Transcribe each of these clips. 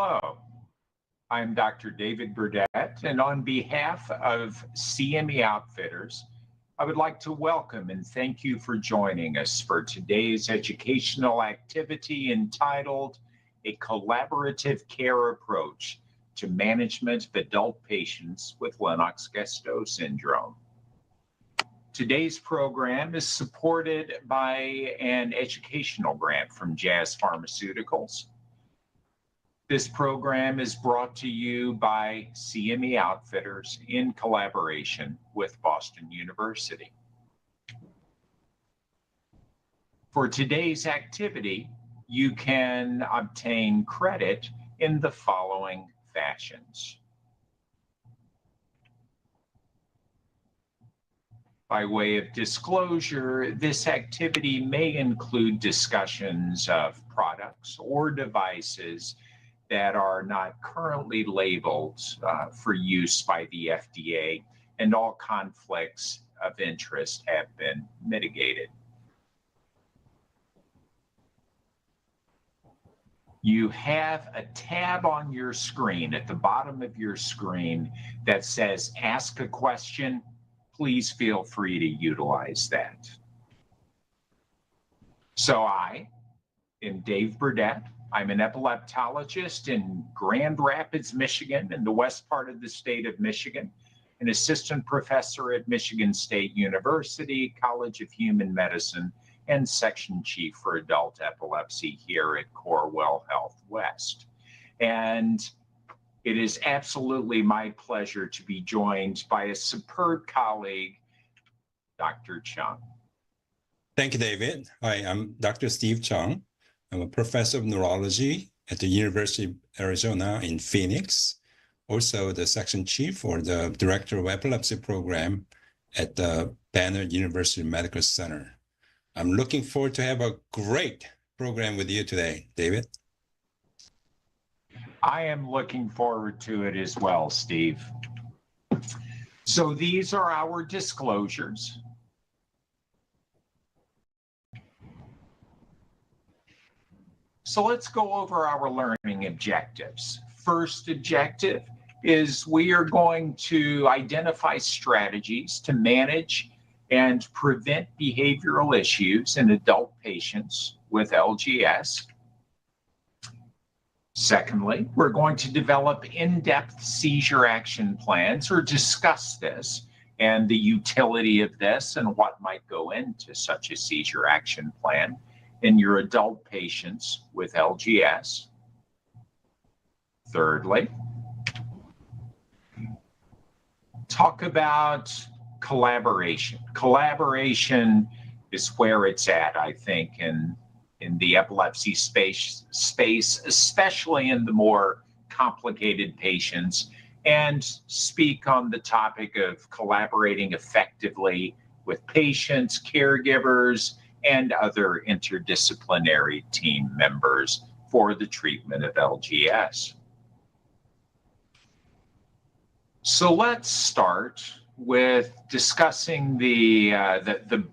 Hello, I'm Dr. David Burdette, and on behalf of CME Outfitters, I would like to welcome and thank you for joining us for today's educational activity entitled A Collaborative Care Approach to Management of Adult Patients with Lennox-Gastaut Syndrome. Today's program is supported by an educational grant from Jazz Pharmaceuticals. This program is brought to you by CME Outfitters in collaboration with Boston University. For today's activity, you can obtain credit in the following fashions. By way of disclosure, this activity may include discussions of products or devices that are not currently labeled for use by the FDA, and all conflicts of interest have been mitigated. You have a tab on your screen, at the bottom of your screen, that says Ask a Question. Please feel free to utilize that. So I am Dave Burdette. I'm an epileptologist in Grand Rapids, Michigan, in the west part of the state of Michigan, an assistant professor at Michigan State University, College of Human Medicine, and section chief for adult epilepsy here at Corewell Health West. And it is absolutely my pleasure to be joined by a superb colleague, Dr. Chung. Thank you, David. Hi, I'm Dr. Steve Chung. I'm a professor of neurology at the University of Arizona in Phoenix, also the section chief or the director of epilepsy program at the Banner University Medical Center. I'm looking forward to have a great program with you today, David. I am looking forward to it as well, Steve. So these are our disclosures. So let's go over our learning objectives. First objective is we are going to identify strategies to manage and prevent behavioral issues in adult patients with LGS. Secondly, we're going to develop in-depth seizure action plans or discuss this and the utility of this and what might go into such a seizure action plan in your adult patients with LGS. Thirdly, talk about collaboration. Collaboration is where it's at, I think, in the epilepsy space, especially in the more complicated patients, and speak on the topic of collaborating effectively with patients, caregivers, and other interdisciplinary team members for the treatment of LGS. So let's start with discussing the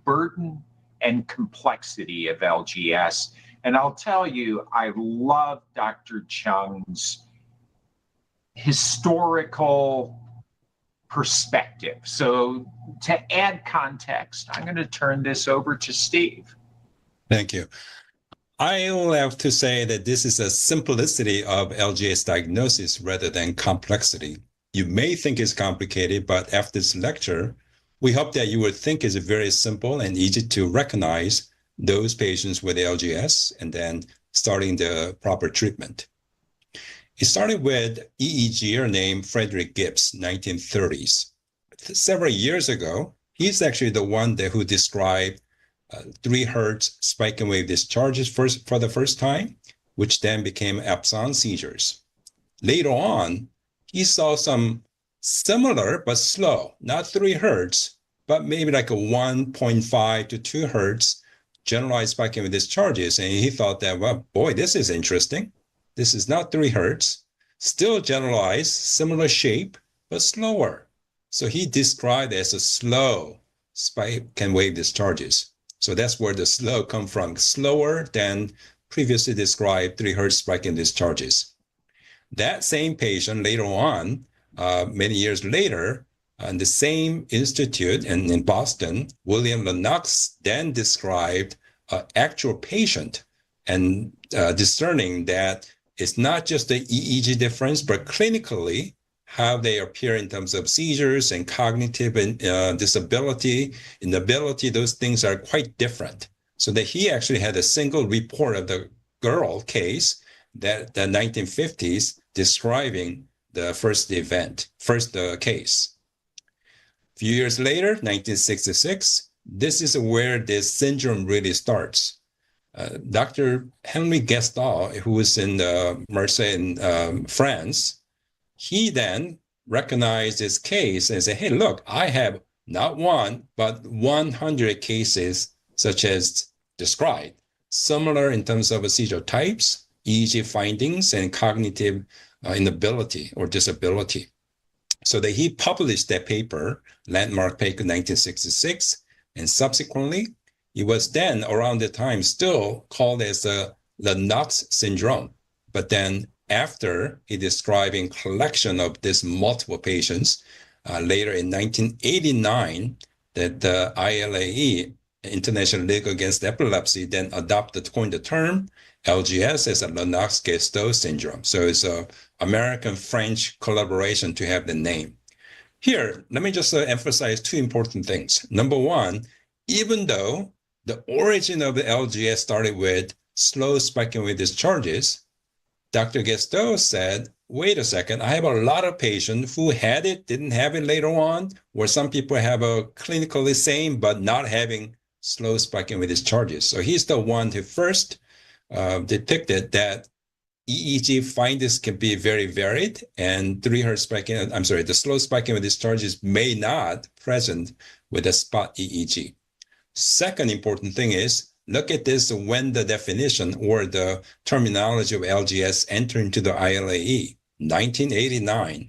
burden and complexity of LGS. And I'll tell you, I love Dr. Chung's historical perspective. So to add context, I'm going to turn this over to Steve. Thank you. I will have to say that this is a simplicity of LGS diagnosis rather than complexity. You may think it's complicated, but after this lecture, we hope that you will think it's very simple and easy to recognize those patients with LGS and then starting the proper treatment. It started with EEGer named Frederick Gibbs, 1930s. Several years ago, he's actually the one who described 3 Hertz spike and wave discharges for the first time, which then became absence seizures. Later on, he saw some similar but slow, not 3 Hertz, but maybe like a 1.5 to 2 Hertz generalized spike and wave discharges. And he thought that, well, boy, this is interesting. This is not 3 Hertz, still generalized, similar shape, but slower. So he described it as a slow spike and wave discharges. So that's where the slow come from, slower than previously described 3 Hertz spike and discharges. That same patient later on, many years later, in the same institute in Boston, William Lennox then described an actual patient and discerning that it's not just the EEG difference, but clinically how they appear in terms of seizures and cognitive disability, inability, those things are quite different. So that he actually had a single report of the girl case that the 1950s describing the first case. A few years later, 1966, this is where this syndrome really starts. Dr. Henry Gastaut, who was in Marseille in France, he then recognized this case and said, hey, look, I have not one, but 100 cases such as described, similar in terms of seizure types, EEG findings, and cognitive inability or disability. So that he published that paper, landmark paper 1966, and subsequently, it was then around the time still called as the Lennox syndrome. But then after he describing collection of this multiple patients, later in 1989, that the ILAE, International League Against Epilepsy, then coined the term LGS as a Lennox-Gastaut syndrome. So it's a American-French collaboration to have the name. Here, let me just emphasize two important things. Number one, even though the origin of the LGS started with slow spiking with discharges, Dr. Gastaut said, wait a second, I have a lot of patients who had it, didn't have it later on, where some people have a clinically same, but not having slow spiking with discharges. So he's the one who first depicted that EEG findings can be very varied, and 3 Hz spiking, the slow spiking with discharges may not present with a spot EEG. Second important thing is, look at this when the definition or the terminology of LGS entered into the ILAE, 1989.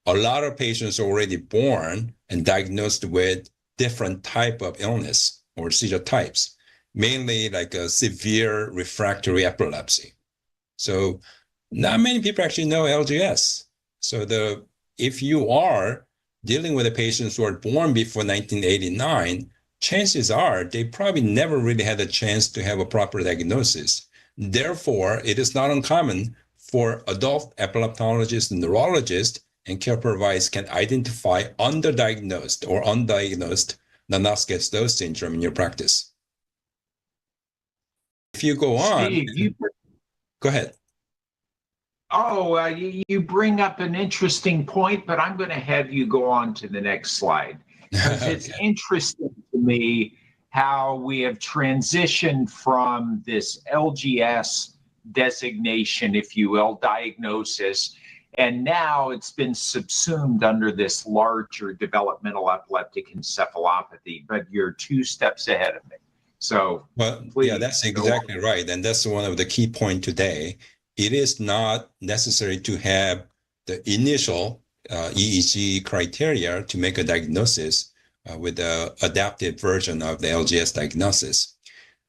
A lot of patients are already born and diagnosed with different type of illness or seizure types, mainly like a severe refractory epilepsy. So not many people actually know LGS. So if you are dealing with the patients who are born before 1989, chances are they probably never really had a chance to have a proper diagnosis. Therefore, it is not uncommon for adult epileptologists and neurologists and care providers can identify underdiagnosed or undiagnosed Lennox-Gastaut syndrome in your practice. If you go on, Steve, go ahead. Oh, you bring up an interesting point, but I'm going to have you go on to the next slide. Because it's interesting to me how we have transitioned from this LGS designation, if you will, diagnosis, and now it's been subsumed under this larger developmental epileptic encephalopathy, but you're 2 steps ahead of me. So, well, yeah, that's exactly right. And that's one of the key points today. It is not necessary to have the initial EEG criteria to make a diagnosis with the adapted version of the LGS diagnosis.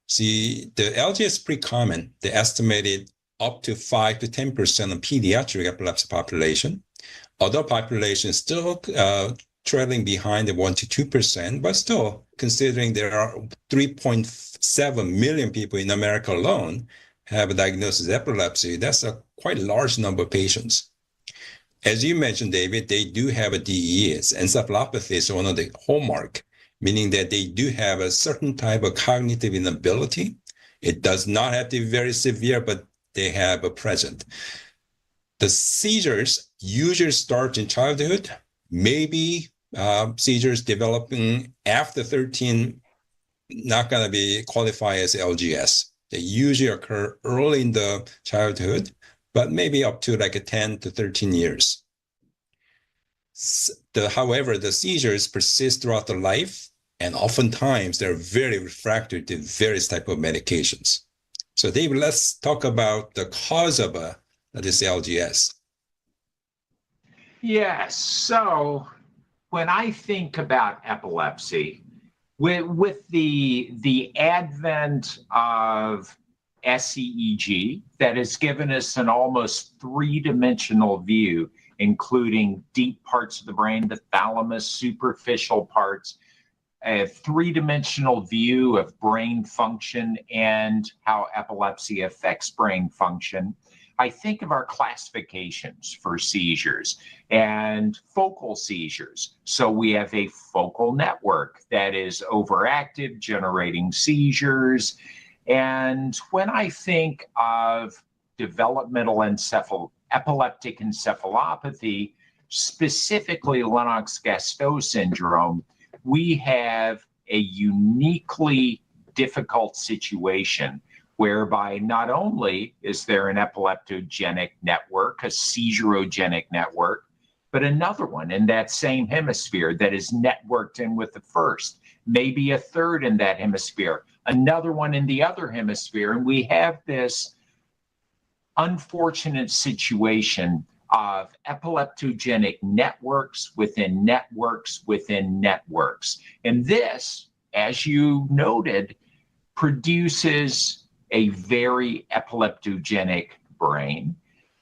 See, the LGS is pretty common. They estimated up to 5 to 10% of pediatric epilepsy population. Adult population is still trailing behind the 1 to 2%, but still, considering there are 3.7 million people in America alone have a diagnosis of epilepsy, that's a quite large number of patients. As you mentioned, David, they do have a DEE. Encephalopathy is one of the hallmark, meaning that they do have a certain type of cognitive inability. It does not have to be very severe, but they have a present. The seizures usually start in childhood, maybe seizures developing after 13, not going to be qualified as LGS. They usually occur early in the childhood, but maybe up to like 10 to 13 years. However, the seizures persist throughout the life, and oftentimes they're very refractory to various types of medications. So David, let's talk about the cause of this LGS. Yes, so when I think about epilepsy, with the advent of SEEG that has given us an almost three-dimensional view, including deep parts of the brain, the thalamus, superficial parts, a three-dimensional view of brain function and how epilepsy affects brain function. I think of our classifications for seizures and focal seizures. So we have a focal network that is overactive, generating seizures. And when I think of developmental epileptic encephalopathy, specifically Lennox-Gastaut syndrome, we have a uniquely difficult situation whereby not only is there an epileptogenic network, a seizurogenic network, but another one in that same hemisphere that is networked in with the first, maybe a third in that hemisphere, another one in the other hemisphere. And we have this unfortunate situation of epileptogenic networks within networks within networks. And this, as you noted, produces a very epileptogenic brain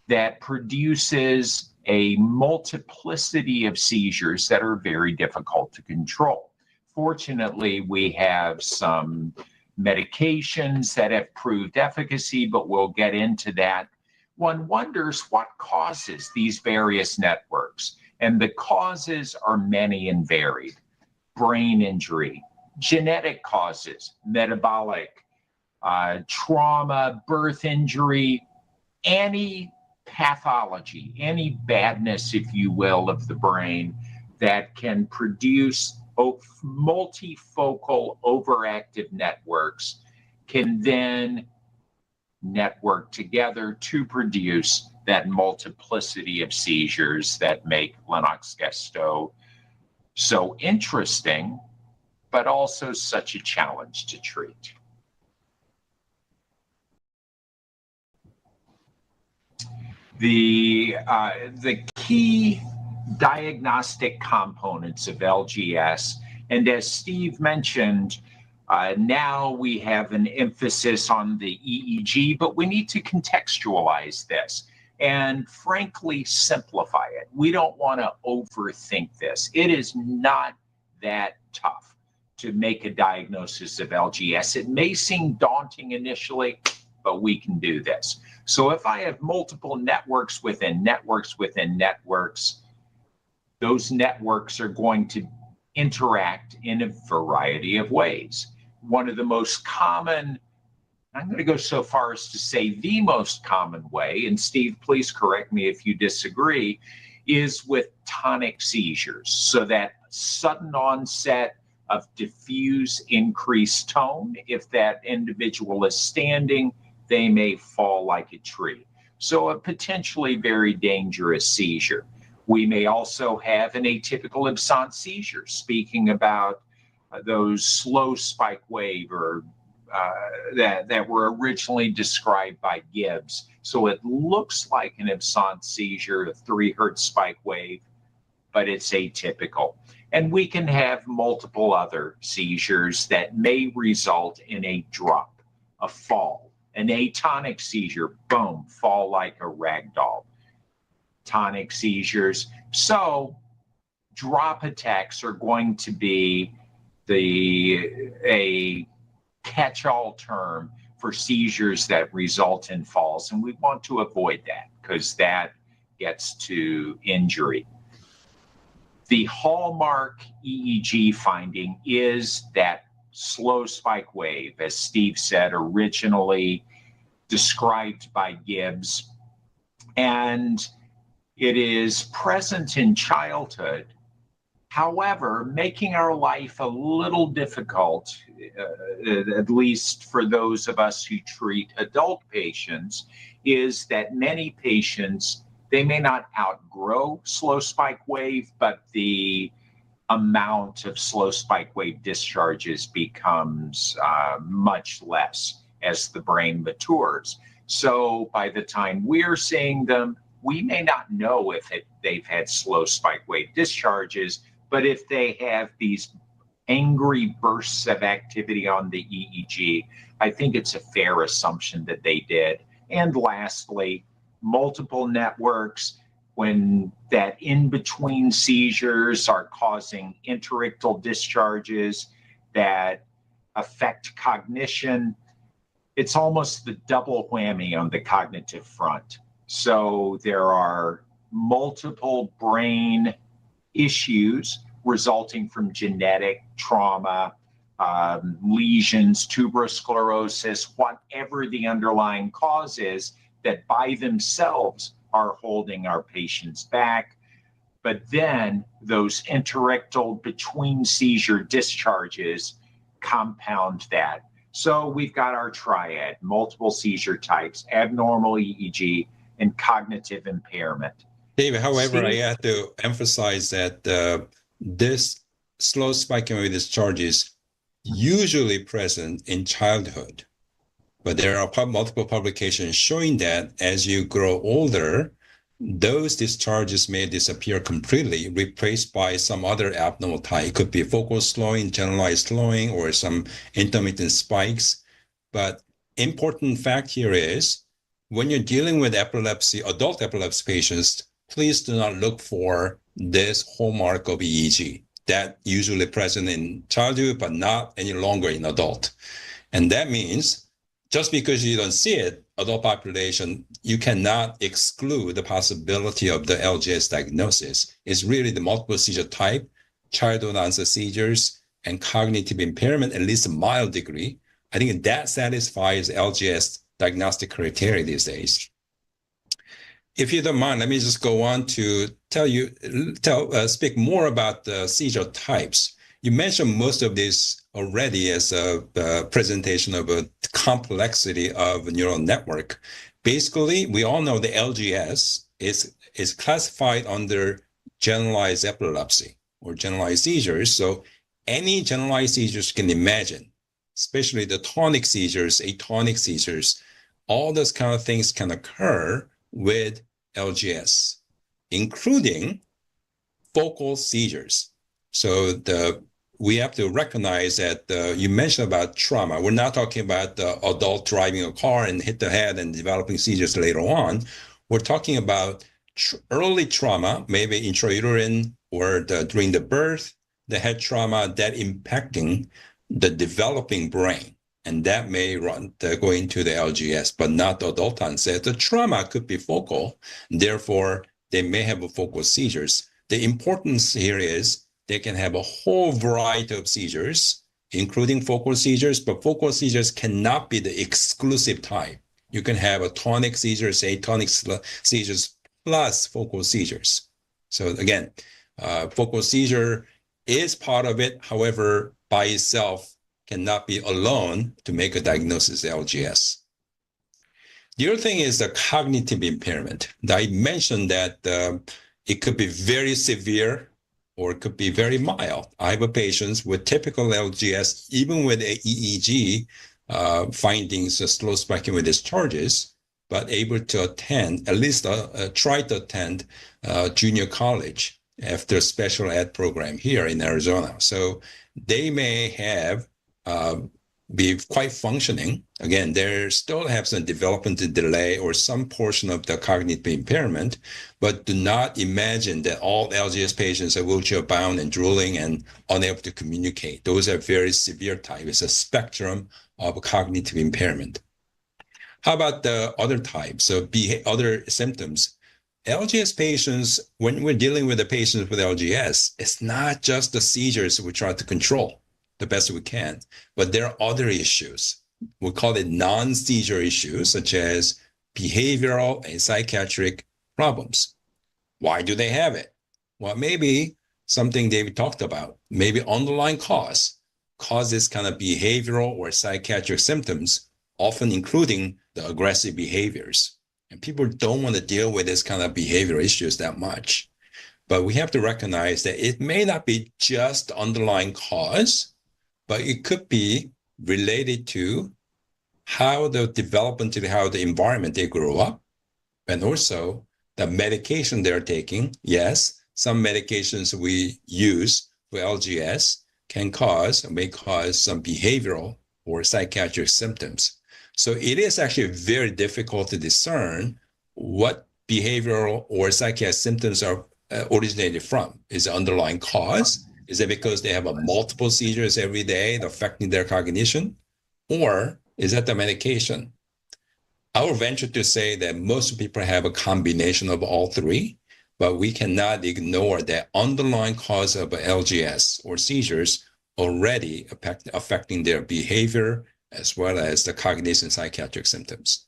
that produces a multiplicity of seizures that are very difficult to control. Fortunately, we have some medications that have proved efficacy, but we'll get into that. One wonders what causes these various networks, and the causes are many and varied. Brain injury, genetic causes, metabolic, trauma, birth injury, any pathology, any badness, if you will, of the brain that can produce multifocal overactive networks can then network together to produce that multiplicity of seizures that make Lennox-Gastaut so interesting, but also such a challenge to treat. The key diagnostic components of LGS, and as Steve mentioned, now we have an emphasis on the EEG, but we need to contextualize this and frankly simplify it. We don't want to overthink this. It is not that tough to make a diagnosis of LGS. It may seem daunting initially, but we can do this. So if I have multiple networks within networks within networks, those networks are going to interact in a variety of ways. One of the most common, I'm going to go so far as to say the most common way, and Steve, please correct me if you disagree, is with tonic seizures. So that sudden onset of diffuse increased tone. If that individual is standing, they may fall like a tree. So a potentially very dangerous seizure. We may also have an atypical absence seizure, speaking about those slow spike wave or that were originally described by Gibbs. So it looks like an absence seizure, a 3 Hertz spike wave, but it's atypical. And we can have multiple other seizures that may result in a drop, a fall, an atonic seizure, boom, fall like a rag doll. Tonic seizures. So drop attacks are going to be a catch-all term for seizures that result in falls. And we want to avoid that because that gets to injury. The hallmark EEG finding is that slow spike wave, as Steve said, originally described by Gibbs. And it is present in childhood, however, making our life a little difficult, at least for those of us who treat adult patients, is that many patients, they may not outgrow slow spike wave, but the amount of slow spike wave discharges becomes much less as the brain matures. So by the time we're seeing them, we may not know if they've had slow spike wave discharges, but if they have these angry bursts of activity on the EEG, I think it's a fair assumption that they did. And lastly, multiple networks, when that in-between seizures are causing interictal discharges that affect cognition, it's almost the double whammy on the cognitive front. So there are multiple brain issues resulting from genetic trauma, lesions, tuberous sclerosis, whatever the underlying cause is, that by themselves are holding our patients back. But then those interictal between seizure discharges compound that. So we've got our triad: multiple seizure types, abnormal EEG, and cognitive impairment. David, however, I have to emphasize that this slow spiking with discharges usually present in childhood. But there are multiple publications showing that as you grow older, those discharges may disappear completely, replaced by some other abnormal type. It could be focal slowing, generalized slowing, or some intermittent spikes. But important fact here is, when you're dealing with epilepsy, adult epilepsy patients, please do not look for this hallmark of EEG. That usually present in childhood, but not any longer in adult. And that means just because you don't see it, adult population, you cannot exclude the possibility of the LGS diagnosis. It's really the multiple seizure type, childhood onset seizures, and cognitive impairment, at least a mild degree. I think that satisfies LGS diagnostic criteria these days. If you don't mind, let me just go on to speak more about the seizure types. You mentioned most of this already as a presentation of a complexity of a neural network. Basically, we all know the LGS is classified under generalized epilepsy or generalized seizures. So any generalized seizures you can imagine, especially the tonic seizures, atonic seizures, all those kind of things can occur with LGS, including focal seizures. So we have to recognize that you mentioned about trauma. We're not talking about the adult driving a car and hit the head and developing seizures later on. We're talking about early trauma, maybe intrauterine or during the birth, the head trauma that impacting the developing brain. And that may go into the LGS, but not the adult onset. The trauma could be focal, therefore they may have focal seizures. The importance here is they can have a whole variety of seizures, including focal seizures, but focal seizures cannot be the exclusive type. You can have atonic seizures, atonic seizures, plus focal seizures. So again, focal seizure is part of it. However, by itself, cannot be alone to make a diagnosis of LGS. The other thing is the cognitive impairment. I mentioned that it could be very severe or it could be very mild. I have a patient with typical LGS, even with a EEG findings, slow spiking with discharges, but able to attend, at least try to attend junior college after a special ed program here in Arizona. So they may have be quite functioning. Again, they still have some developmental delay or some portion of the cognitive impairment, but do not imagine that all LGS patients are wheelchair bound and drooling and unable to communicate. Those are very severe type. It's a spectrum of cognitive impairment. How about the other types of other symptoms? LGS patients, when we're dealing with the patients with LGS, it's not just the seizures we try to control the best we can, but there are other issues. We call it non-seizure issues, such as behavioral and psychiatric problems. Why do they have it? Well, maybe something David talked about, maybe underlying causes kind of behavioral or psychiatric symptoms, often including the aggressive behaviors. And people don't want to deal with this kind of behavioral issues that much. But we have to recognize that it may not be just underlying cause, but it could be related to how the development, how the environment they grew up, and also the medication they're taking. Yes, some medications we use for LGS may cause some behavioral or psychiatric symptoms. So it is actually very difficult to discern what behavioral or psychiatric symptoms are originated from. Is the underlying cause? Is it because they have multiple seizures every day affecting their cognition? Or is that the medication? I will venture to say that most people have a combination of all three, but we cannot ignore that underlying cause of LGS or seizures already affecting their behavior as well as the cognition psychiatric symptoms.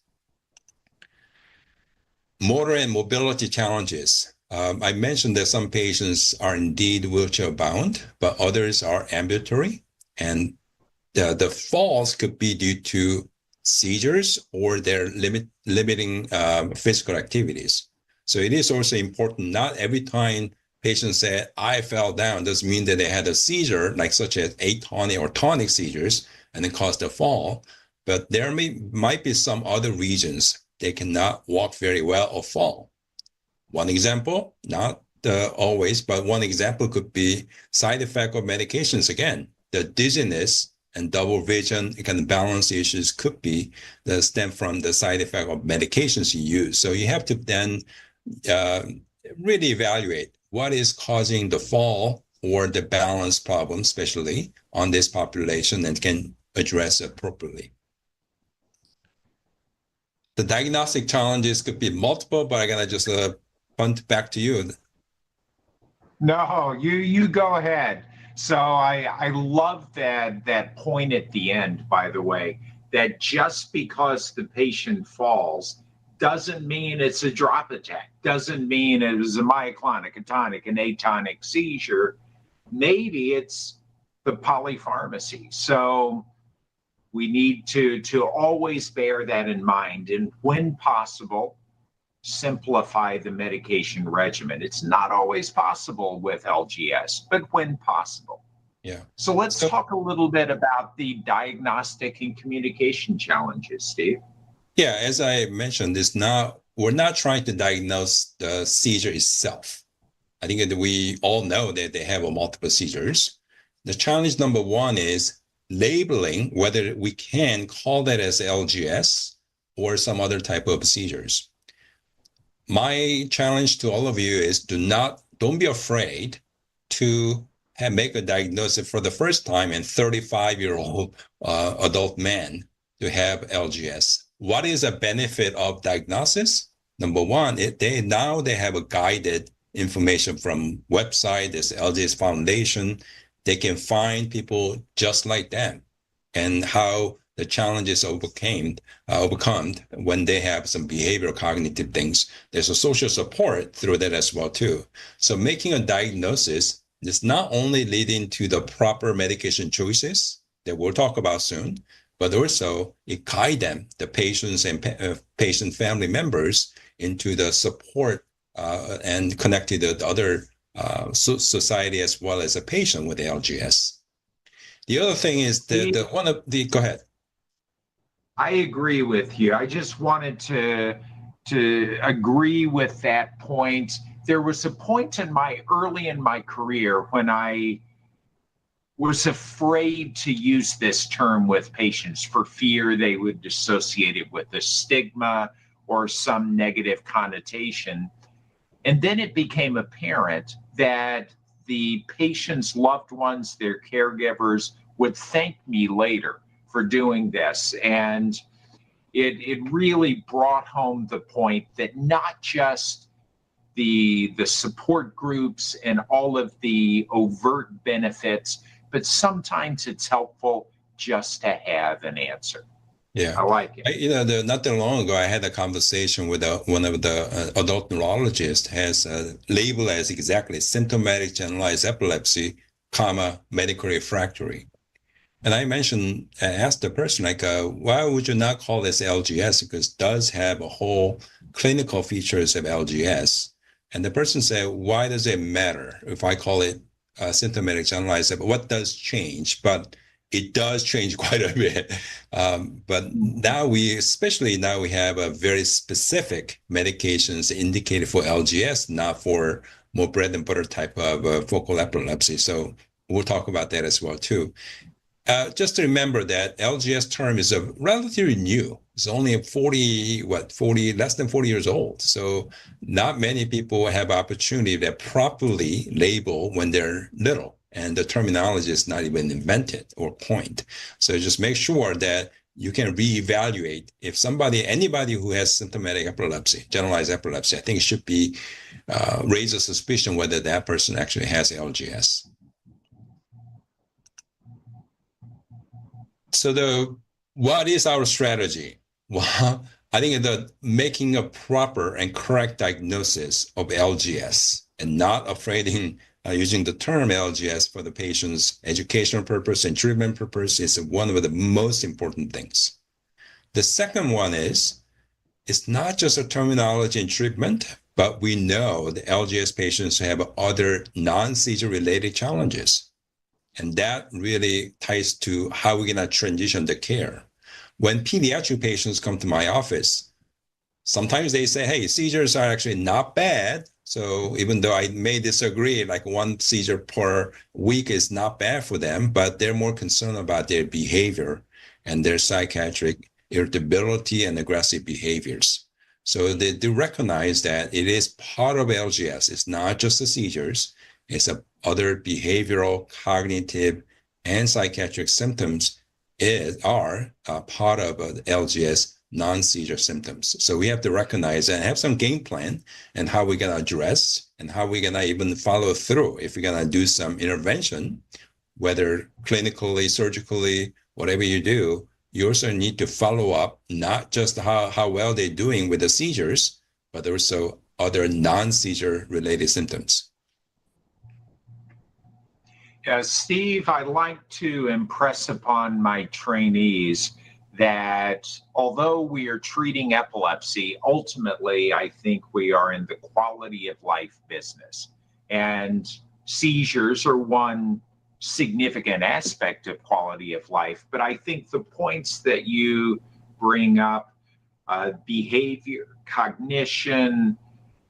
Motor and mobility challenges. I mentioned that some patients are indeed wheelchair bound, but others are ambulatory, and the falls could be due to seizures or their limiting physical activities. So it is also important, not every time patients say, I fell down, doesn't mean that they had a seizure, like such as atonic or tonic seizures, and then caused a fall. But there might be some other reasons they cannot walk very well or fall. One example, not always, but one example could be side effect of medications. Again, the dizziness and double vision kind of balance issues could be that stem from the side effect of medications you use. So you have to then really evaluate what is causing the fall or the balance problem, especially on this population, and can address appropriately. The diagnostic challenges could be multiple, but I'm gonna just punt back to you. No, you go ahead. So I love that point at the end, by the way, that just because the patient falls doesn't mean it's a drop attack, doesn't mean it was a myoclonic, a tonic, an atonic seizure. Maybe it's the polypharmacy. So we need to always bear that in mind, and when possible, simplify the medication regimen. It's not always possible with LGS, but when possible. Yeah. So let's talk a little bit about the diagnostic and communication challenges, Steve. Yeah, as I mentioned, we're not trying to diagnose the seizure itself. I think that we all know that they have multiple seizures. The challenge number one is labeling whether we can call that as LGS or some other type of seizures. My challenge to all of you is don't be afraid to make a diagnosis for the first time in 35-year-old adult man to have LGS. What is a benefit of diagnosis? Number one, they have a guided information from website, this LGS Foundation. They can find people just like them and how the challenges overcome when they have some behavioral cognitive things. There's a social support through that as well too. So making a diagnosis is not only leading to the proper medication choices that we'll talk about soon, but also it guide them, the patients and patient family members, into the support and connected to the other society as well as a patient with LGS. The other thing is go ahead. I agree with you. I just wanted to agree with that point. There was a point early in my career when I was afraid to use this term with patients for fear they would associate it with a stigma or some negative connotation. And then it became apparent that the patient's loved ones, their caregivers, would thank me later for doing this. And it really brought home the point that not just the support groups and all of the overt benefits, but sometimes it's helpful just to have an answer. Yeah, I like it. Not that long ago, I had a conversation with one of the adult neurologists, has labeled as exactly symptomatic generalized epilepsy, medical refractory. And I asked the person, why would you not call this LGS? Because it does have a whole clinical features of LGS. And the person said, why does it matter if I call it symptomatic generalized? What does change? But it does change quite a bit. But now we have a very specific medications indicated for LGS, not for more bread and butter type of focal epilepsy. So We'll talk about that as well too. Just to remember that LGS term is a relatively new. It's only less than 40 years old. So not many people have opportunity to properly label when they're little, and the terminology is not even invented or coined. So just make sure that you can reevaluate if anybody who has symptomatic epilepsy, generalized epilepsy, I think it should be raise a suspicion whether that person actually has LGS. So what is our strategy? Well, I think that making a proper and correct diagnosis of LGS and not afraid using the term LGS for the patient's educational purpose and treatment purpose is one of the most important things. The second one is, it's not just a terminology and treatment, but we know the LGS patients have other non-seizure related challenges. And that really ties to how we're going to transition the care. When pediatric patients come to my office, sometimes they say, hey, seizures are actually not bad. So even though I may disagree, like one seizure per week is not bad for them, but they're more concerned about their behavior and their psychiatric irritability and aggressive behaviors. So they do recognize that it is part of LGS. It's not just the seizures. It's other behavioral, cognitive, and psychiatric symptoms are part of LGS non-seizure symptoms. So we have to recognize and have some game plan and how we're going to address and how we're going to even follow through. If we're going to do some intervention, whether clinically, surgically, whatever you do, you also need to follow up, not just how well they're doing with the seizures, but also other non-seizure related symptoms. Steve, I'd like to impress upon my trainees that although we are treating epilepsy, ultimately, I think we are in the quality of life business. And seizures are one significant aspect of quality of life. But I think the points that you bring up, behavior, cognition,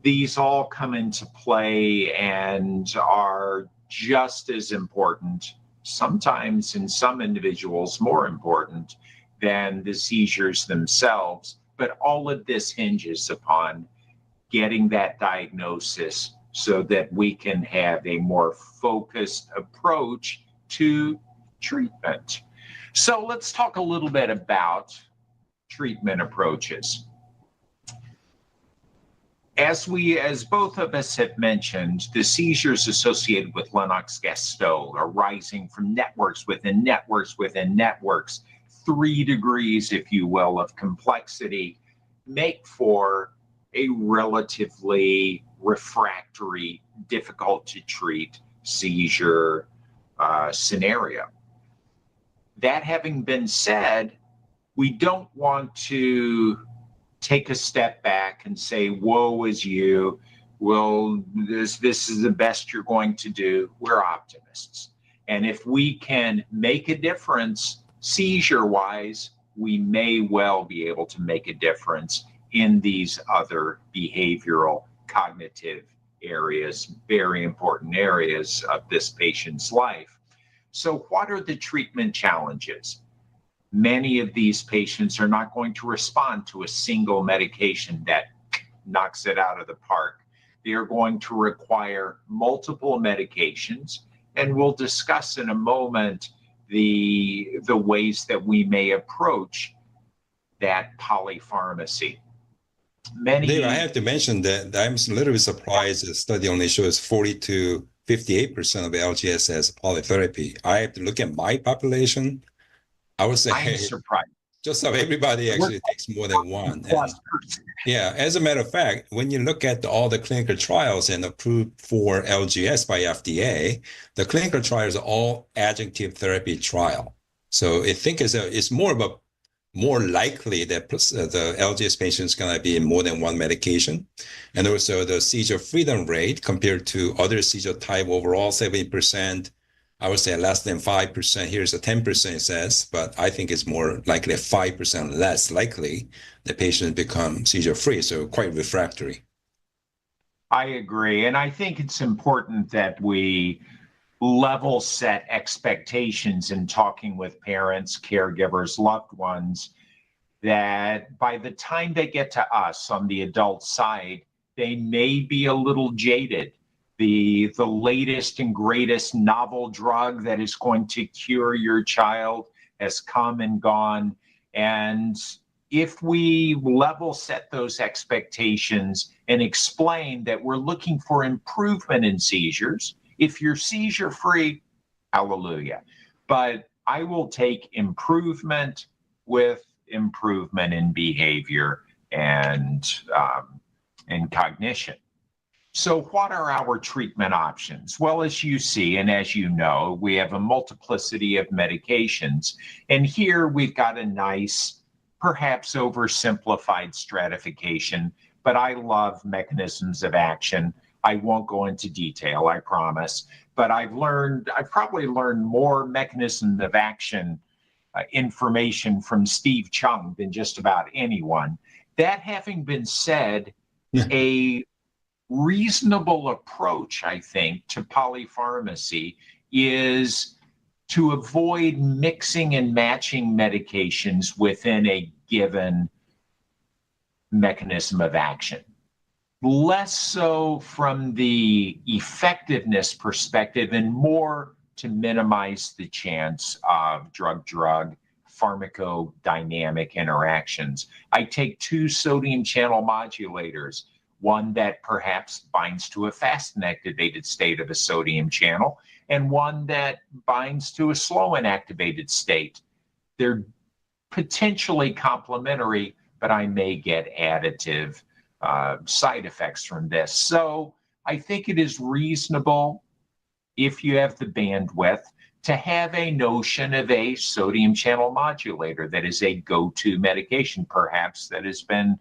these all come into play and are just as important, sometimes in some individuals more important than the seizures themselves. But all of this hinges upon getting that diagnosis so that we can have a more focused approach to treatment. So let's talk a little bit about treatment approaches. As both of us have mentioned, the seizures associated with Lennox-Gastaut are rising from networks within networks within networks. 3 degrees, if you will, of complexity make for a relatively refractory, difficult to treat seizure scenario. That having been said, we don't want to take a step back and say, woe is you, well, this is the best you're going to do. We're optimists. And if we can make a difference seizure-wise, we may well be able to make a difference in these other behavioral, cognitive areas, very important areas of this patient's life. So what are the treatment challenges? Many of these patients are not going to respond to a single medication that knocks it out of the park. They are going to require multiple medications, and we'll discuss in a moment the ways that we may approach that polypharmacy. Dave, I have to mention that I'm a little bit surprised the study only shows 40 to 58% of LGS as polytherapy. I have to look at my population. I would say, I'm surprised. Just so everybody actually takes more than one. And, yeah, as a matter of fact, when you look at all the clinical trials and approved for LGS by FDA, the clinical trials are all adjunctive therapy trial. So I think it's more likely that the LGS patient is going to be in more than one medication. And also the seizure freedom rate compared to other seizure type overall, 70%. I would say less than 5%. Here's a 10% it says, but I think it's more likely 5% less likely the patient become seizure free. So quite refractory. I agree. And I think it's important that we level set expectations in talking with parents, caregivers, loved ones, that by the time they get to us on the adult side, they may be a little jaded. The latest and greatest novel drug that is going to cure your child has come and gone. And if we level set those expectations and explain that we're looking for improvement in seizures, if you're seizure free, hallelujah. But I will take improvement with improvement in behavior and cognition. So what are our treatment options? Well, as you see, and as you know, we have a multiplicity of medications. And here we've got a nice, perhaps oversimplified stratification, but I love mechanisms of action. I won't go into detail, I promise, but I've probably learned more mechanisms of action information from Steve Chung than just about anyone. That having been said, a reasonable approach, I think, to polypharmacy is to avoid mixing and matching medications within a given mechanism of action. Less so from the effectiveness perspective and more to minimize the chance of drug-drug pharmacodynamic interactions. I take 2 sodium channel modulators, one that perhaps binds to a fast inactivated state of a sodium channel, and one that binds to a slow inactivated state. They're potentially complementary, but I may get additive side effects from this. So I think it is reasonable, if you have the bandwidth, to have a notion of a sodium channel modulator that is a go-to medication, perhaps that has been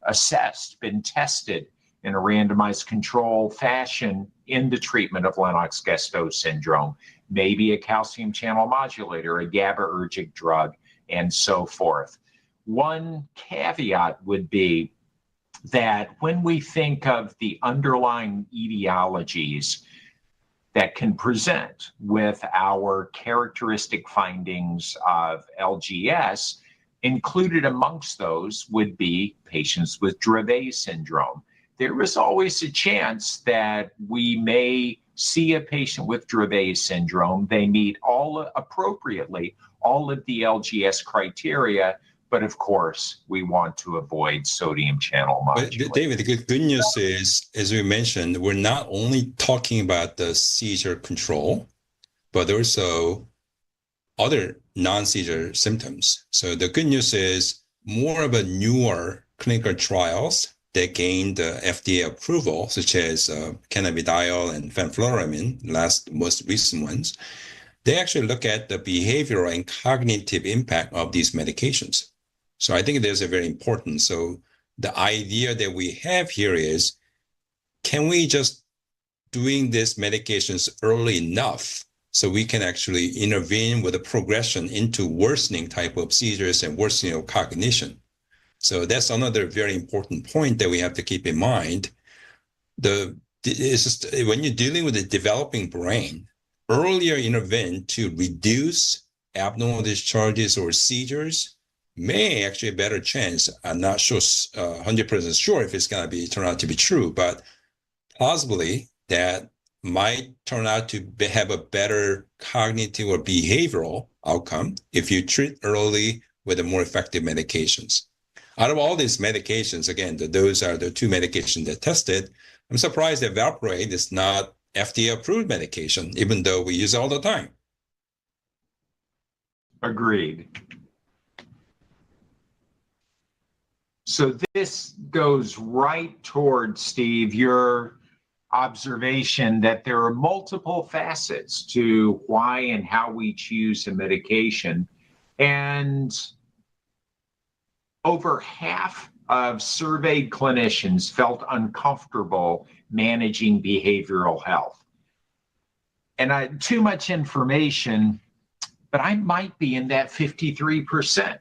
assessed, been tested in a randomized control fashion in the treatment of Lennox-Gastaut syndrome, maybe a calcium channel modulator, a GABAergic drug, and so forth. One caveat would be that when we think of the underlying etiologies that can present with our characteristic findings of LGS, included amongst those would be patients with Dravet syndrome. There is always a chance that we may see a patient with Dravet syndrome. They meet appropriately all of the LGS criteria, but of course, we want to avoid sodium channel modulators. But David, the good news is, as we mentioned, we're not only talking about the seizure control, but also other non-seizure symptoms. So the good news is more of a newer clinical trials that gained FDA approval, such as cannabidiol and fenfluramine, most recent ones. They actually look at the behavioral and cognitive impact of these medications. So I think there's a very important. So the idea that we have here is, can we just doing these medications early enough so we can actually intervene with a progression into worsening type of seizures and worsening of cognition? So that's another very important point that we have to keep in mind. It's just, when you're dealing with a developing brain, earlier intervene to reduce abnormal discharges or seizures may actually a better chance. I'm not sure 100% sure if it's going to turn out to be true, but possibly that might turn out to have a better cognitive or behavioral outcome if you treat early with the more effective medications. Out of all these medications, again, those are the 2 medications that tested. I'm surprised that Valproate is not FDA-approved medication, even though we use it all the time. Agreed. So this goes right toward, Steve, your observation that there are multiple facets to why and how we choose a medication. And over half of surveyed clinicians felt uncomfortable managing behavioral health. And too much information, but I might be in that 53%.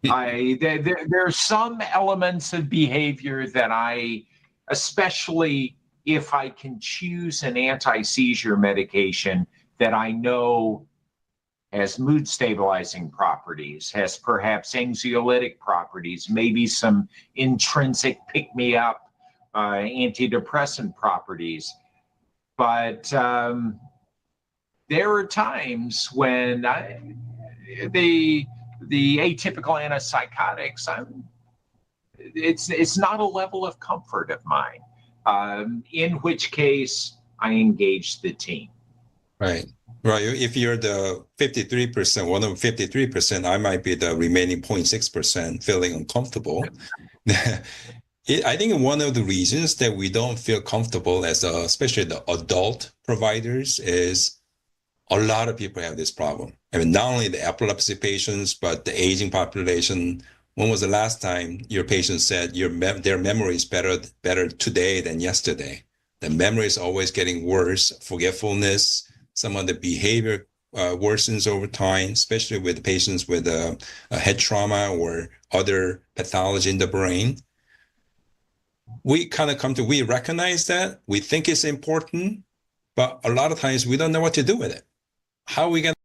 There are some elements of behavior that I, especially if I can choose an anti-seizure medication, that I know has mood stabilizing properties, has perhaps anxiolytic properties, maybe some intrinsic pick-me-up antidepressant properties. But there are times when the atypical antipsychotics, it's not a level of comfort of mine, in which case I engage the team. Right. Right. If you're the 53%, one of 53%, I might be the remaining 0.6% feeling uncomfortable. I think one of the reasons that we don't feel comfortable especially the adult providers, is a lot of people have this problem. I mean, not only the epilepsy patients, but the aging population. When was the last time your patient said their memory is better today than yesterday? The memory is always getting worse, forgetfulness. Some of the behavior worsens over time, especially with patients with a head trauma or other pathology in the brain. We kind of we recognize that, we think it's important, but a lot of times we don't know what to do with it.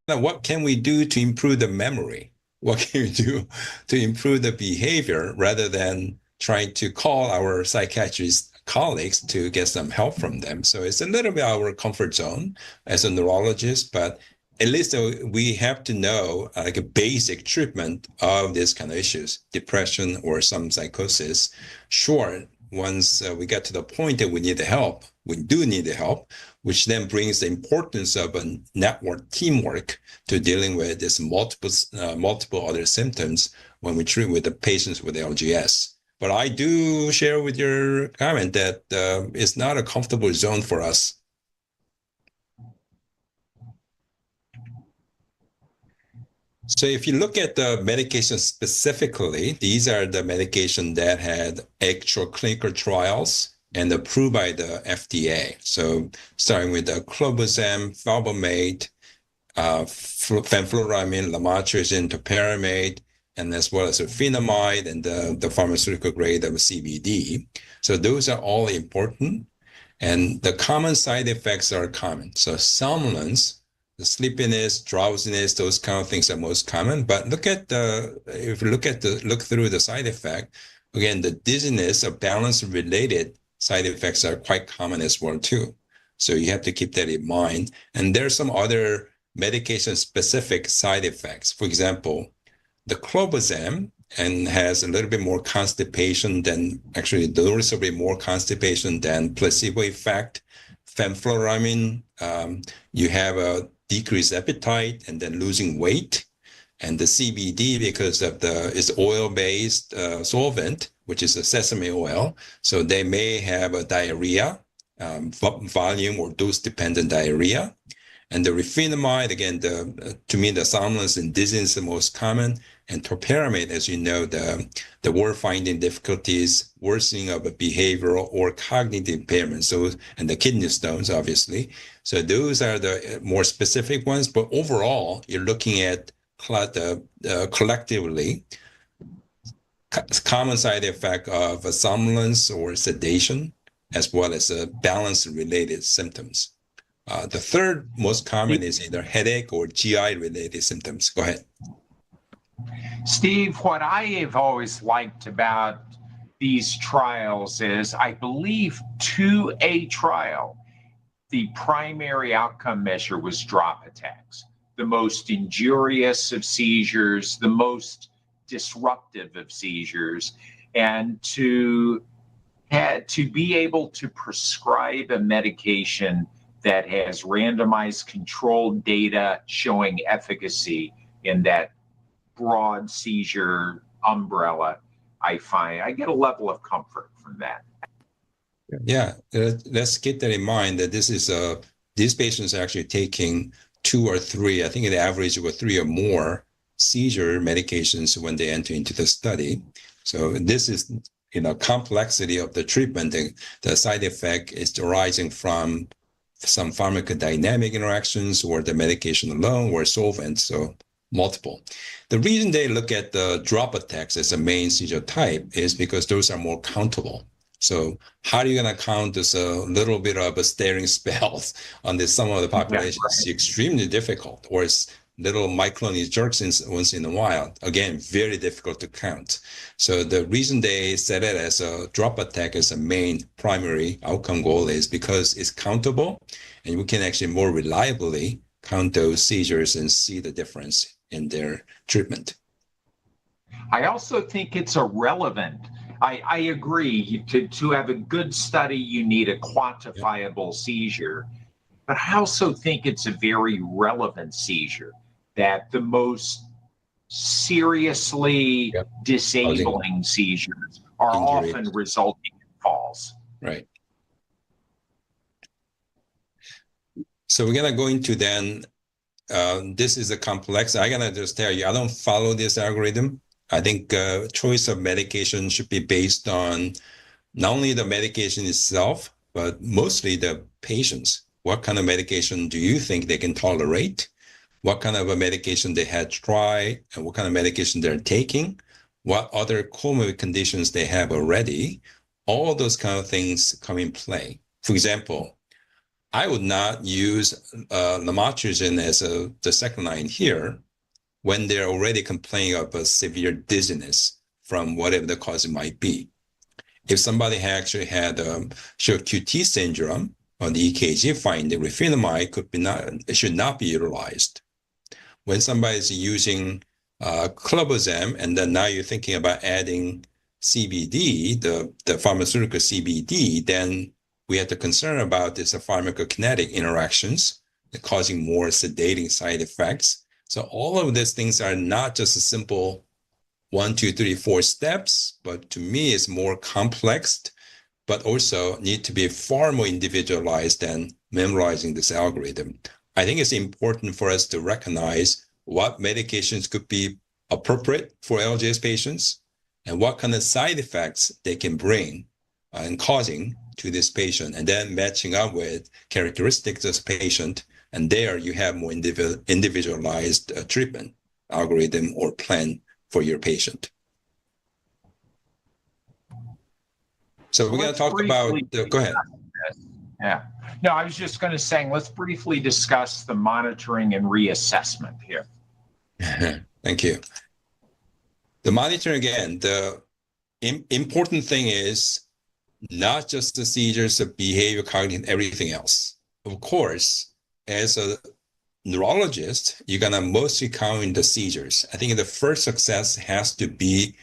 What can we do to improve the memory? What can we do to improve the behavior, rather than trying to call our psychiatrist colleagues to get some help from them? So it's a little bit our comfort zone as a neurologist, but at least we have to know like a basic treatment of this kind of issues, depression or some psychosis. Sure, once we get to the point that we need the help, we do need the help, which then brings the importance of a network teamwork to dealing with this multiple other symptoms when we treat with the patients with LGS. But I do share with your comment that it's not a comfortable zone for us. So if you look at the medication specifically, these are the medication that had actual clinical trials and approved by the FDA. So starting with the clobazam, valbomate, fenfluramine, lamotrigine, topiramate, and as well as rufinamide and the pharmaceutical grade of CBD. So those are all important. And the common side effects are common. So somnolence, the sleepiness, drowsiness, those kind of things are most common. But look through the side effect, again, the dizziness or balance related side effects are quite common as well too. So you have to keep that in mind. And there's some other medication specific side effects. For example, the clobazam and has a little bit more constipation than, actually noticeably more constipation than placebo effect. Fenfluramine, you have a decreased appetite and then losing weight. And the CBD, because of it's oil-based solvent, which is a sesame oil, so they may have a diarrhea, volume or dose-dependent diarrhea. And the rufinamide, again, to me, the somnolence and dizziness is the most common. And topiramate, as you know, the word-finding difficulties, worsening of a behavioral or cognitive impairment, and the kidney stones, obviously. So those are the more specific ones. But overall, you're looking at collectively common side effect of somnolence or sedation, as well as balance-related symptoms. The third most common is either headache or GI-related symptoms. Go ahead. Steve, what I have always liked about these trials is, I believe, to a trial, the primary outcome measure was drop attacks, the most injurious of seizures, the most disruptive of seizures, and to be able to prescribe a medication that has randomized controlled data showing efficacy in that broad seizure umbrella, I find I get a level of comfort from that. Yeah, let's keep that in mind, that these patients are actually taking 2 or 3, I think the average was 3 or more seizure medications when they enter into the study. So this is, complexity of the treatment. The side effect is arising from some pharmacodynamic interactions or the medication alone or solvents, so multiple. The reason they look at the drop attacks as a main seizure type is because those are more countable. So how are you going to count this a little bit of a staring spells on this some of the population? Yeah, It's extremely difficult, or it's little myoclonic jerks once in a while. Again, very difficult to count. So the reason they set it as a drop attack as a main primary outcome goal is because it's countable, and we can actually more reliably count those seizures and see the difference in their treatment. I also think it's a relevant. I agree. To have a good study, you need a quantifiable seizure. But I also think it's a very relevant seizure, that the most seriously disabling seizures are Injury. often resulting in falls. Right. So we're going to go into then, this is a complex. I'm going to just tell you, I don't follow this algorithm. I think choice of medication should be based on not only the medication itself, but mostly the patients. What kind of medication do you think they can tolerate? What kind of a medication they had tried, and what kind of medication they're taking? What other comorbid conditions they have already? All those kind of things come in play. For example, I would not use lamotrigine as the second line here when they're already complaining of a severe dizziness from whatever the cause it might be. If somebody actually had short QT syndrome on the EKG finding, refinamide should not be utilized. When somebody is using clobazam, and then now you're thinking about adding CBD, the pharmaceutical CBD, then we have to concern about this pharmacokinetic interactions causing more sedating side effects. So all of these things are not just a simple 1, 2, 3, 4 steps, but to me it's more complex, but also need to be far more individualized than memorizing this algorithm. I think it's important for us to recognize what medications could be appropriate for LGS patients and what kind of side effects they can bring and causing to this patient, and then matching up with characteristics of this patient. And there you have more individualized treatment algorithm or plan for your patient. So we're going to talk about, go ahead. Yeah. No, I was just going to say, let's briefly discuss the monitoring and reassessment here. Thank you. The monitoring, again, the important thing is not just the seizures, the behavior, cognitive, everything else. Of course, as a neurologist, you're going to mostly count the seizures. I think the first success has to be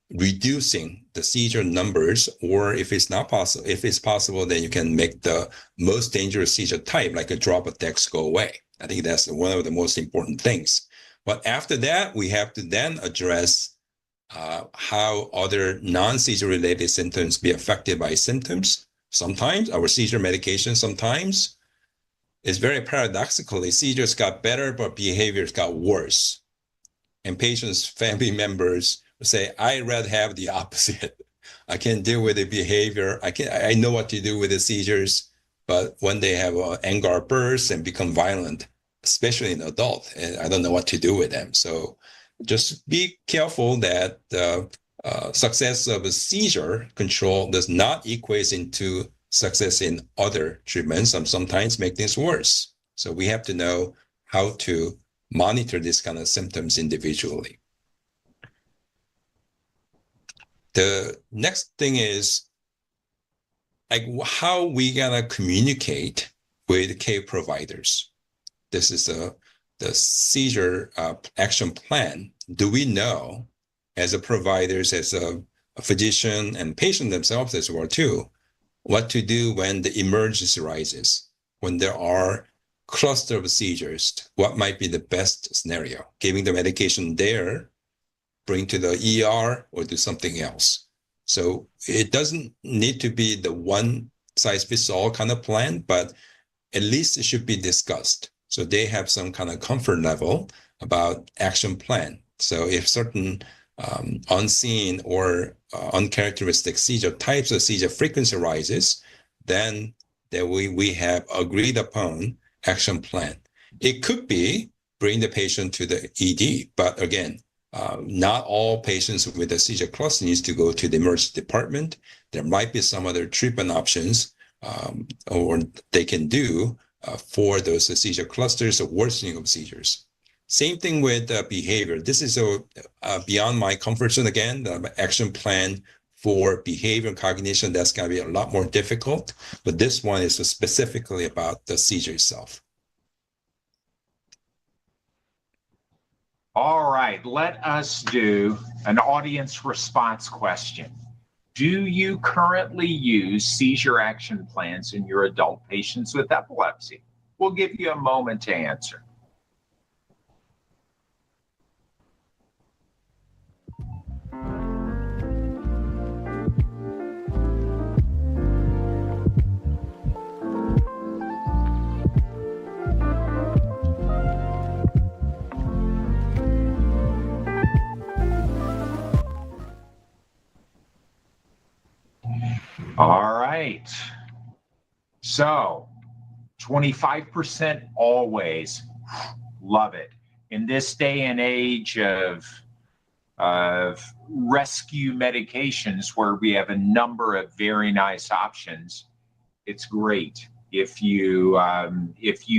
reducing the seizure numbers, or if it's not possible, if it's possible, then you can make the most dangerous seizure type, like a drop attacks, go away. I think that's one of the most important things. But after that, we have to then address how other non-seizure related symptoms be affected by symptoms. Sometimes our seizure medication, sometimes it's very paradoxically, seizures got better, but behaviors got worse. And patients, family members say, I'd rather have the opposite. I can deal with the behavior. I know what to do with the seizures, but when they have an anger burst and become violent, especially in adult, and I don't know what to do with them. So just be careful that the success of a seizure control does not equate into success in other treatments and sometimes make things worse. So we have to know how to monitor these kind of symptoms individually. The next thing is like how we gonna communicate with care providers. This is the seizure action plan. Do we know as a providers, as a physician and patient themselves as well too, what to do when the emergency arises, when there are cluster of seizures, what might be the best scenario? Giving the medication there, bring to the ER, or do something else. So it doesn't need to be the one size fits all kind of plan, but at least it should be discussed. So they have some kind of comfort level about action plan. So if certain unseen or uncharacteristic seizure types of seizure frequency rises, then we have agreed upon action plan. It could be bring the patient to the ED, but again, Not all patients with a seizure cluster needs to go to the emergency department. There might be some other treatment options or they can do for those seizure clusters or worsening of seizures. Same thing with behavior. This is beyond my comfort zone again, the action plan for behavior and cognition, that's going to be a lot more difficult, but this one is specifically about the seizure itself. All right, let us do an audience response question. Do you currently use seizure action plans in your adult patients with epilepsy? We'll give you a moment to answer. All right. So 25% always. Love it. In this day and age of rescue medications where we have a number of very nice options, it's great if you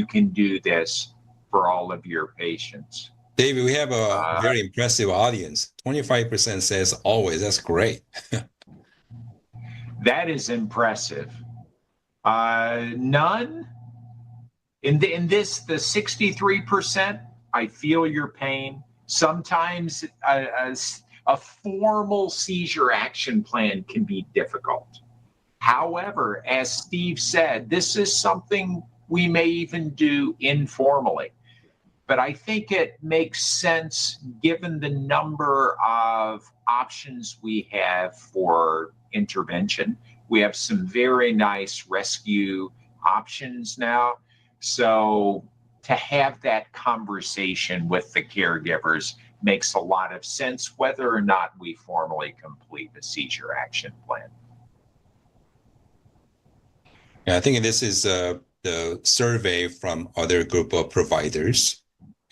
can do this for all of your patients. David, we have a very impressive audience. 25% says always. That's great. That is impressive. None? In this, the 63%, I feel your pain. Sometimes a formal seizure action plan can be difficult. However, as Steve said, this is something we may even do informally. But I think it makes sense given the number of options we have for intervention. We have some very nice rescue options now. So to have that conversation with the caregivers makes a lot of sense, whether or not we formally complete the seizure action plan. Yeah, I think this is the survey from other group of providers.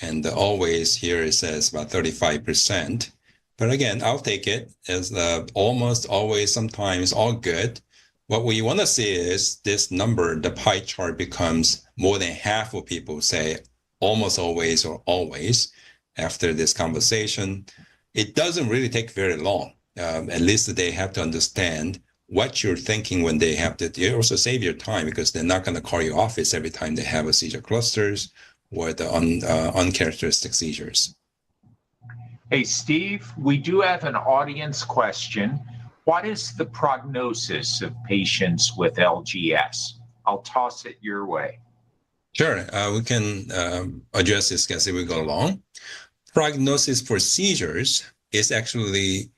And always here it says about 35%. But again, I'll take it as almost always, sometimes all good. What we want to see is this number, the pie chart becomes more than half of people say almost always or always after this conversation. It doesn't really take very long. At least they have to understand what you're thinking when they have to. You also save your time because they're not going to call your office every time they have a seizure clusters or the uncharacteristic seizures. Hey, Steve, we do have an audience question. What is the prognosis of patients with LGS? I'll toss it your way. Sure, we can address this as we go along. Prognosis for seizures is actually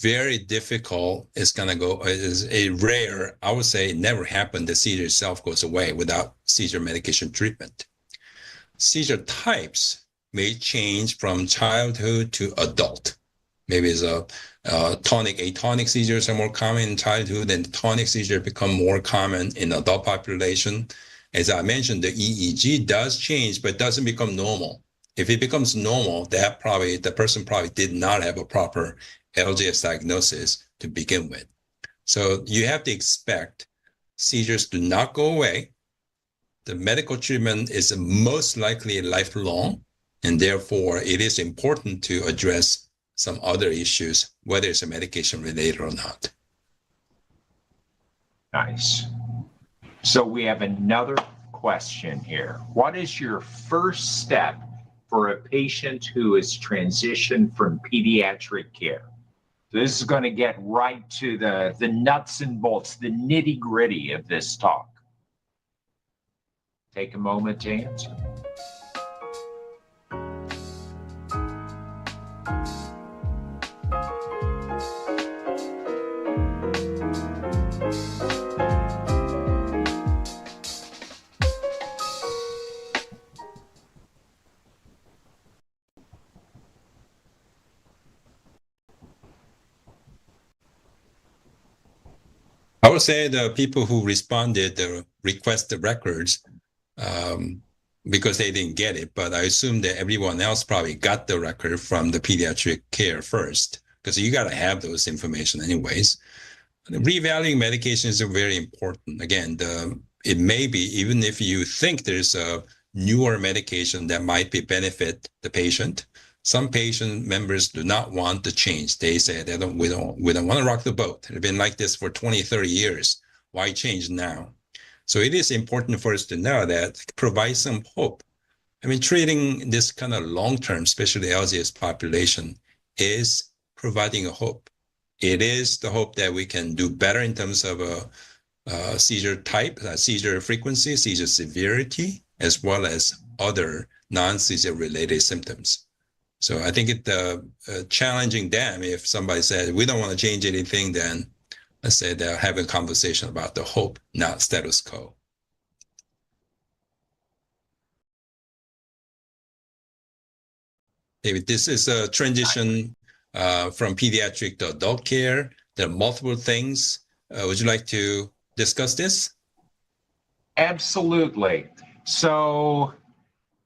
very difficult. It's going to go, is a rare, I would say it never happened, the seizure itself goes away without seizure medication treatment. Seizure types may change from childhood to adult. Maybe it's a tonic, atonic seizures are more common in childhood, and tonic seizures become more common in adult population. As I mentioned, the EEG does change, but doesn't become normal. If it becomes normal, the person probably did not have a proper LGS diagnosis to begin with. So you have to expect seizures do not go away. The medical treatment is most likely lifelong, and therefore it is important to address some other issues, whether it's a medication related or not. Nice. So we have another question here. What is your first step for a patient who is transitioned from pediatric care? So this is going to get right to the nuts and bolts, the nitty gritty of this talk. Take a moment to answer. I would say the people who responded, the requested records, because they didn't get it, but I assume that everyone else probably got the record from the pediatric care first, because you got to have those information anyways. Revaluing medications are very important. Again, it may be, even if you think there's a newer medication that might be benefit the patient, some patient members do not want to change. They say we don't want to rock the boat. It's been like this for 20, 30 years. Why change now? So it is important for us to know that provide some hope. I mean, treating this kind of long-term, especially LGS population, is providing a hope. It is the hope that we can do better in terms of seizure type, seizure frequency, seizure severity, as well as other non-seizure related symptoms. So I think it's challenging them. If somebody said, we don't want to change anything, then let's say they're having a conversation about the hope, not status quo. David, this is a transition from pediatric to adult care. There are multiple things. Would you like to discuss this? Absolutely. So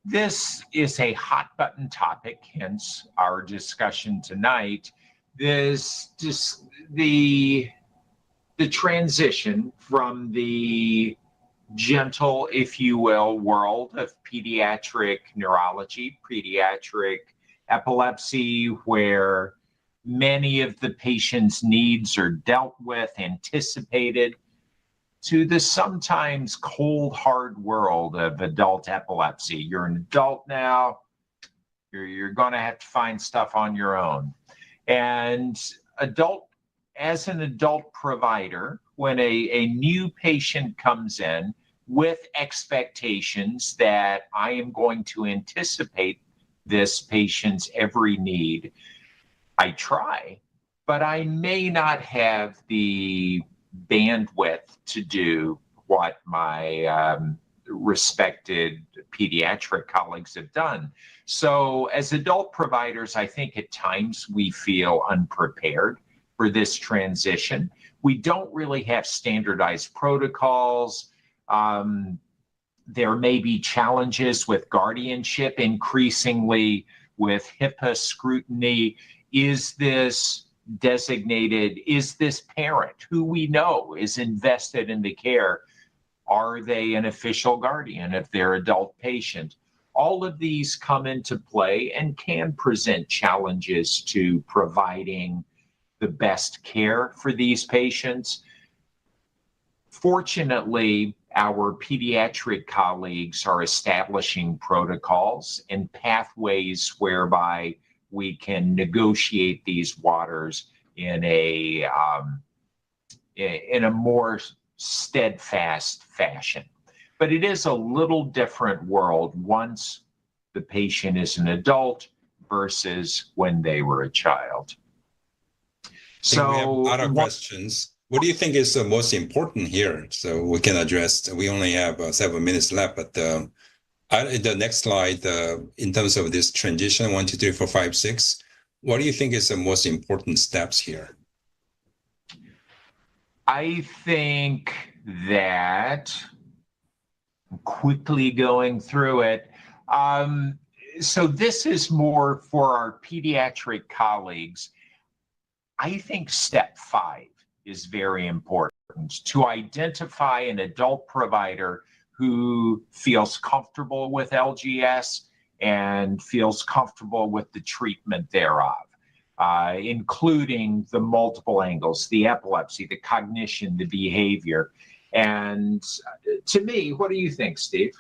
this is a hot button topic, hence our discussion tonight. The transition from the gentle, if you will, world of pediatric neurology, pediatric epilepsy, where many of the patient's needs are dealt with, anticipated, to the sometimes cold, hard world of adult epilepsy. You're an adult now, you're going to have to find stuff on your own. And as an adult provider, when a new patient comes in with expectations that I am going to anticipate this patient's every need, I try, but I may not have the bandwidth to do what my respected pediatric colleagues have done. So as adult providers, I think at times we feel unprepared for this transition. We don't really have standardized protocols. There may be challenges with guardianship, increasingly with HIPAA scrutiny. Is this designated, is this parent who we know is invested in the care, are they an official guardian of their adult patient? All of these come into play and can present challenges to providing the best care for these patients. Fortunately, our pediatric colleagues are establishing protocols and pathways whereby we can negotiate these waters in a more steadfast fashion. But it is a little different world once the patient is an adult versus when they were a child. So we have a lot of questions. What do you think is the most important here? So we can address, we only have 7 minutes left, but the next slide, in terms of this transition, 1, 2, 3, 4, 5, 6, what do you think is the most important steps here? I think that, quickly going through it, so this is more for our pediatric colleagues. I think step 5 is very important, to identify an adult provider who feels comfortable with LGS and feels comfortable with the treatment thereof, including the multiple angles, the epilepsy, the cognition, the behavior. And to me, what do you think, Steve?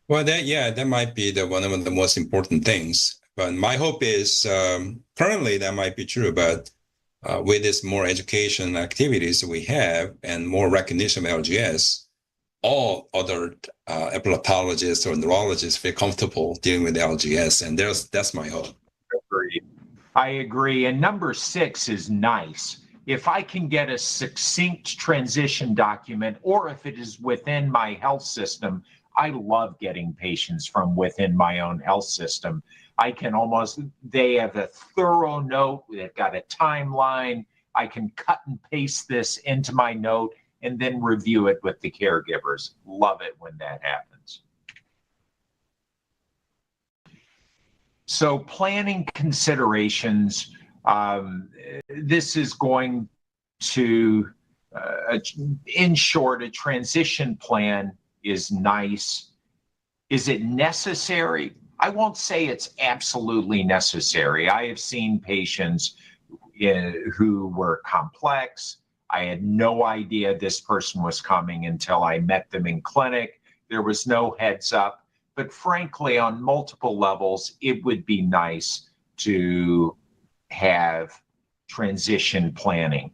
Well, that might be one of the most important things. But my hope is, currently that might be true, but with this more education activities we have and more recognition of LGS, all other epileptologists or neurologists feel comfortable dealing with LGS, and that's my hope. I agree. And number 6 is nice. If I can get a succinct transition document, or if it is within my health system, I love getting patients from within my own health system. I can they have a thorough note, they've got a timeline. I can cut and paste this into my note and then review it with the caregivers. Love it when that happens. So planning considerations, this is going to, in short, a transition plan is nice. Is it necessary? I won't say it's absolutely necessary. I have seen patients who were complex. I had no idea this person was coming until I met them in clinic. There was no heads up. But frankly, on multiple levels, it would be nice to have transition planning.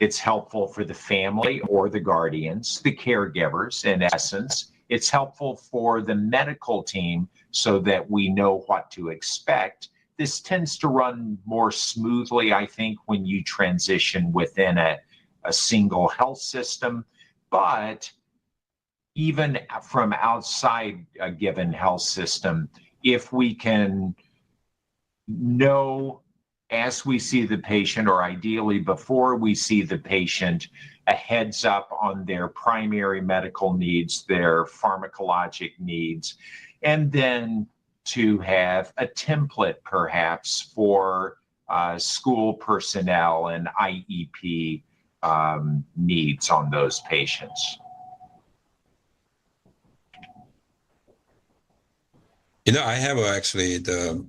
It's helpful for the family or the guardians, the caregivers, in essence. It's helpful for the medical team so that we know what to expect. This tends to run more smoothly, I think, when you transition within a single health system. But even from outside a given health system, if we can know as we see the patient, or ideally before we see the patient, a heads up on their primary medical needs, their pharmacologic needs, and then to have a template perhaps for school personnel and IEP needs on those patients. I have actually the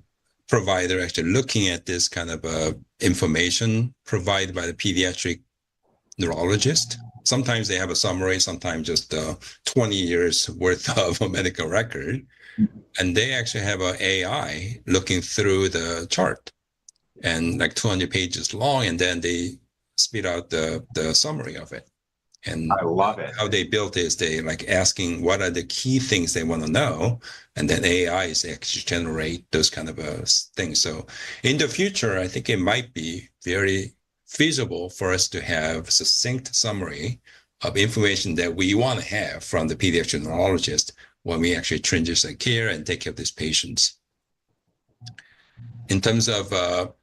provider actually looking at this kind of information provided by the pediatric neurologist. Sometimes they have a summary, sometimes just 20 years worth of a medical record. And they actually have an AI looking through the chart and like 200 pages long, and then they spit out the summary of it. And I love it. How they built it is they like asking what are the key things they want to know, and then AI is actually generate those kind of things. So in the future, I think it might be very feasible for us to have succinct summary of information that we want to have from the pediatric neurologist when we actually transition care and take care of these patients. In terms of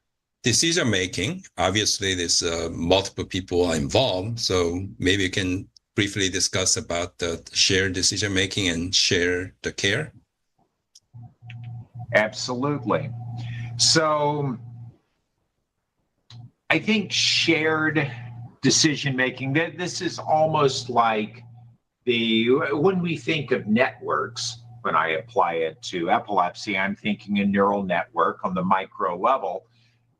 decision making, obviously there's multiple people involved. So maybe you can briefly discuss about the shared decision making and share the care. Absolutely. So I think shared decision making, this is almost like when we think of networks, when I apply it to epilepsy, I'm thinking a neural network on the micro level.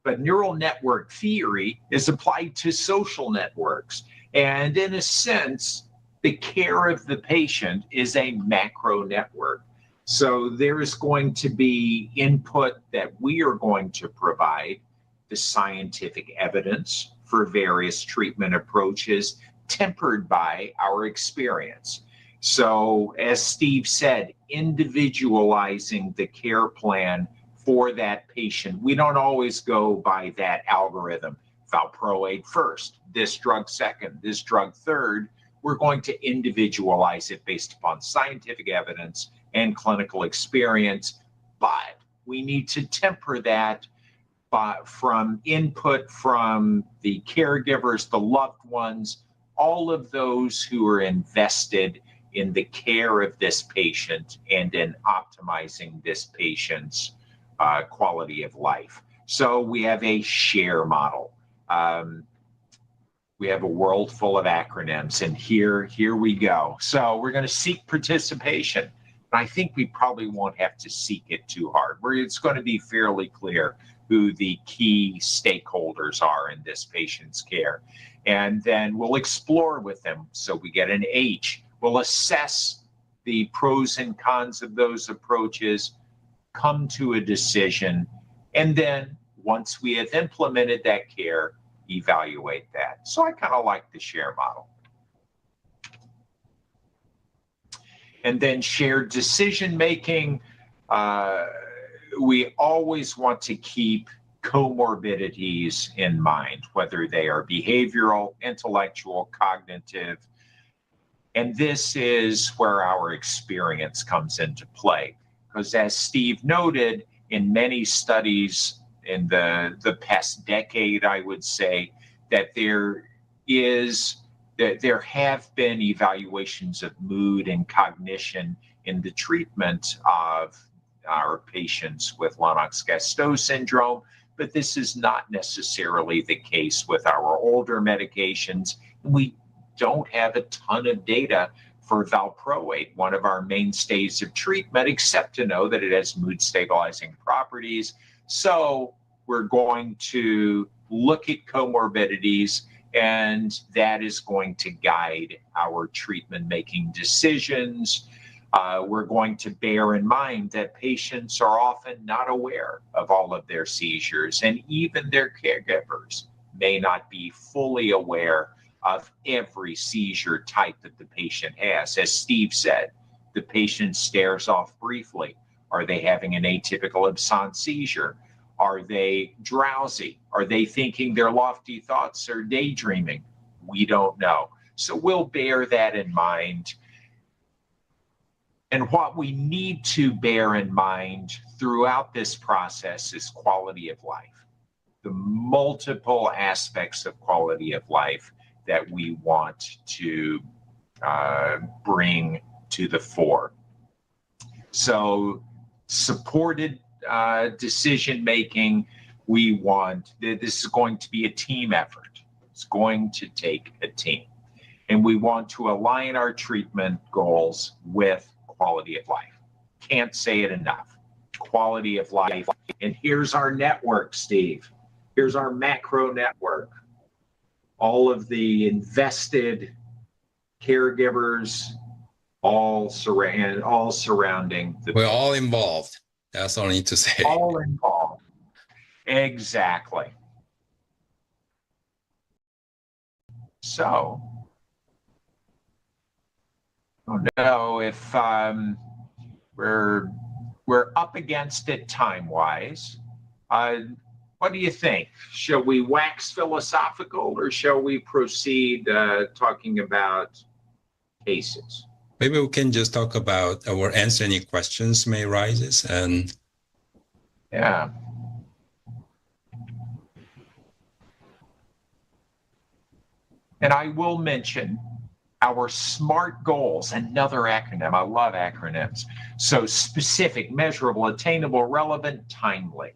But neural network theory is applied to social networks. And in a sense, the care of the patient is a macro network. So there is going to be input that we are going to provide, the scientific evidence for various treatment approaches, tempered by our experience. So as Steve said, individualizing the care plan for that patient. We don't always go by that algorithm. Valproate first, this drug second, this drug third. We're going to individualize it based upon scientific evidence and clinical experience, but we need to temper that from input from the caregivers, the loved ones, all of those who are invested in the care of this patient and in optimizing this patient's quality of life. So we have a share model. We have a world full of acronyms, and here we go. So we're going to seek participation. And I think we probably won't have to seek it too hard. It's going to be fairly clear who the key stakeholders are in this patient's care. And then we'll explore with them. So we get an H. We'll assess the pros and cons of those approaches, come to a decision, and then once we have implemented that care, evaluate that. So I kind of like the share model. And then shared decision making, we always want to keep comorbidities in mind, whether they are behavioral, intellectual, cognitive. And this is where our experience comes into play. Because as Steve noted, in many studies in the past decade, I would say that there have been evaluations of mood and cognition in the treatment of our patients with Lennox-Gastaut syndrome, but this is not necessarily the case with our older medications. We don't have a ton of data for valproate, one of our mainstays of treatment, except to know that it has mood stabilizing properties. So we're going to look at comorbidities, and that is going to guide our treatment making decisions. We're going to bear in mind that patients are often not aware of all of their seizures, and even their caregivers may not be fully aware of every seizure type that the patient has. As Steve said, the patient stares off briefly. Are they having an atypical absence seizure? Are they drowsy? Are they thinking their lofty thoughts or daydreaming? We don't know. So we'll bear that in mind. And what we need to bear in mind throughout this process is quality of life, the multiple aspects of quality of life that we want to bring to the fore. So supported decision making, we want, this is going to be a team effort. It's going to take a team. And we want to align our treatment goals with quality of life. Can't say it enough. Quality of life. And here's our network, Steve. Here's our macro network. All of the invested caregivers, all surrounding the. We're all involved. That's all I need to say. All involved. Exactly. So, I don't know if we're up against it time-wise. What do you think? Shall we wax philosophical, or shall we proceed talking about cases? Maybe we can just talk about or answer any questions may arise. And yeah. And I will mention our SMART goals, another acronym. I love acronyms. So specific, measurable, attainable, relevant, timely.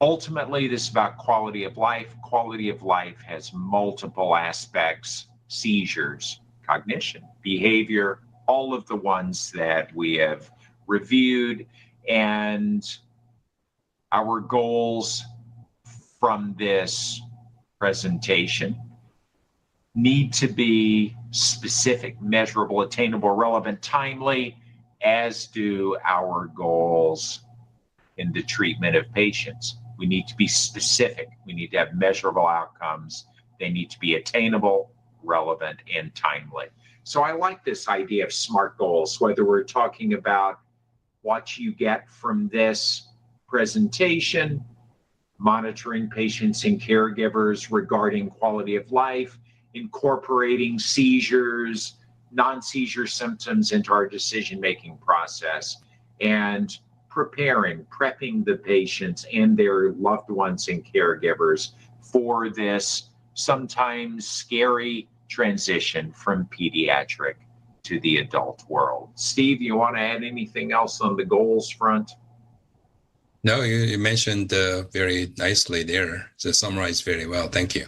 Ultimately, this is about quality of life. Quality of life has multiple aspects: seizures, cognition, behavior, all of the ones that we have reviewed. And our goals from this presentation need to be specific, measurable, attainable, relevant, timely, as do our goals in the treatment of patients. We need to be specific. We need to have measurable outcomes. They need to be attainable, relevant, and timely. So I like this idea of SMART goals, whether we're talking about what you get from this presentation, monitoring patients and caregivers regarding quality of life, incorporating seizures, non-seizure symptoms into our decision-making process, and prepping the patients and their loved ones and caregivers for this sometimes scary transition from pediatric to the adult world. Steve, you want to add anything else on the goals front? No, you mentioned very nicely there. So summarized very well. Thank you.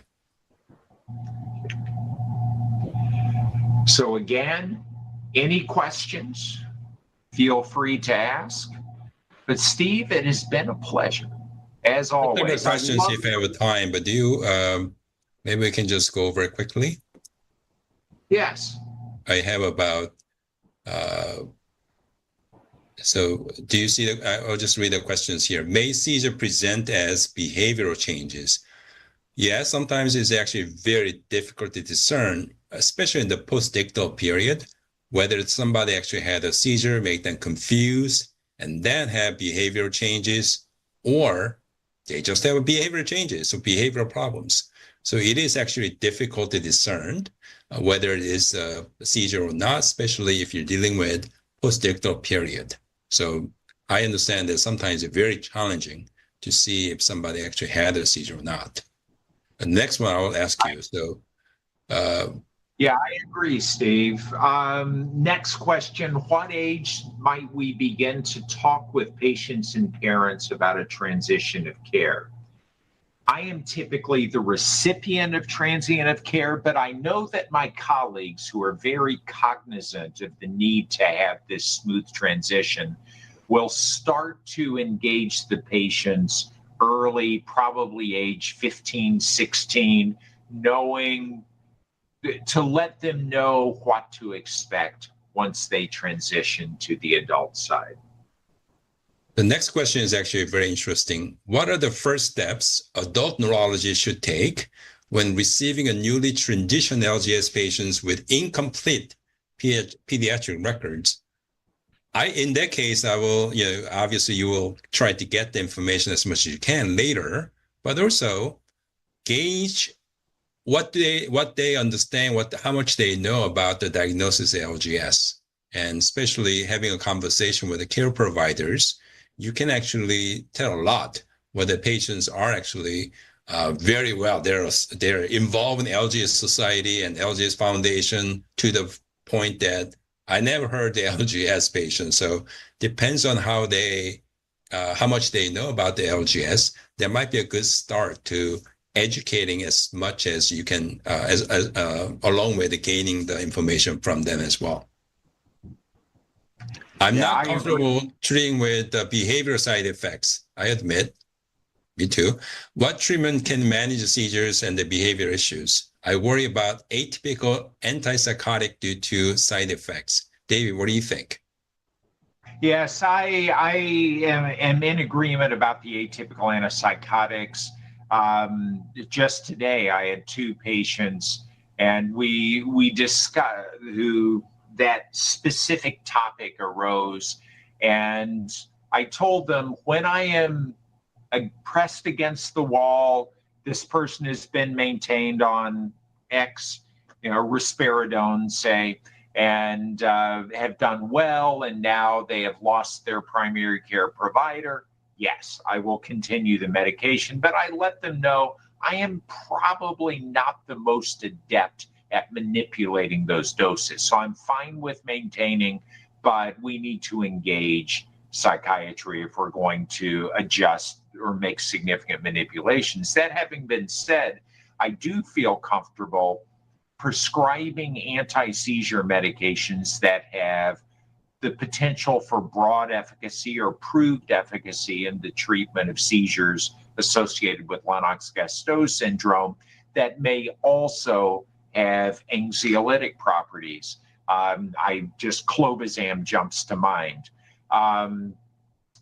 So again, any questions, feel free to ask. But Steve, it has been a pleasure, as always. Questions if you have time, but do you, maybe we can just go over it quickly? Yes. I have about, so do you see, I'll just read the questions here. May seizure present as behavioral changes? Yeah, sometimes it's actually very difficult to discern, especially in the postdictal period, whether somebody actually had a seizure, make them confused, and then have behavioral changes, or they just have behavioral changes, so behavioral problems. So it is actually difficult to discern whether it is a seizure or not, especially if you're dealing with postdictal period. So I understand that sometimes it's very challenging to see if somebody actually had a seizure or not. The next one I will ask you. So Yeah, I agree, Steve. Next question. What age might we begin to talk with patients and parents about a transition of care? I am typically the recipient of transient of care, but I know that my colleagues who are very cognizant of the need to have this smooth transition will start to engage the patients early, probably age 15, 16, knowing to let them know what to expect once they transition to the adult side. The next question is actually very interesting. What are the first steps adult neurologists should take when receiving a newly transitioned LGS patients with incomplete pediatric records? In that case, I will, obviously you will try to get the information as much as you can later, but also gauge what they understand, how much they know about the diagnosis of LGS, and especially having a conversation with the care providers, you can actually tell a lot whether patients are actually very well. They're involved in LGS Society and LGS Foundation to the point that I never heard the LGS patient. So depends on how much they know about the LGS. That might be a good start to educating as much as you can, along with gaining the information from them as well. I'm not comfortable treating with the behavioral side effects. I admit, me too. What treatment can manage the seizures and the behavior issues? I worry about atypical antipsychotic due to side effects. David, what do you think? Yes, I am in agreement about the atypical antipsychotics. Just today, I had two patients, and we discussed who that specific topic arose, and I told them when I am pressed against the wall, this person has been maintained on X, risperidone, say, and have done well, and now they have lost their primary care provider. Yes, I will continue the medication, but I let them know I am probably not the most adept at manipulating those doses. So I'm fine with maintaining, but we need to engage psychiatry if we're going to adjust or make significant manipulations. That having been said, I do feel comfortable prescribing anti-seizure medications that have the potential for broad efficacy or proved efficacy in the treatment of seizures associated with Lennox-Gastaut syndrome that may also have anxiolytic properties. Clobazam jumps to mind.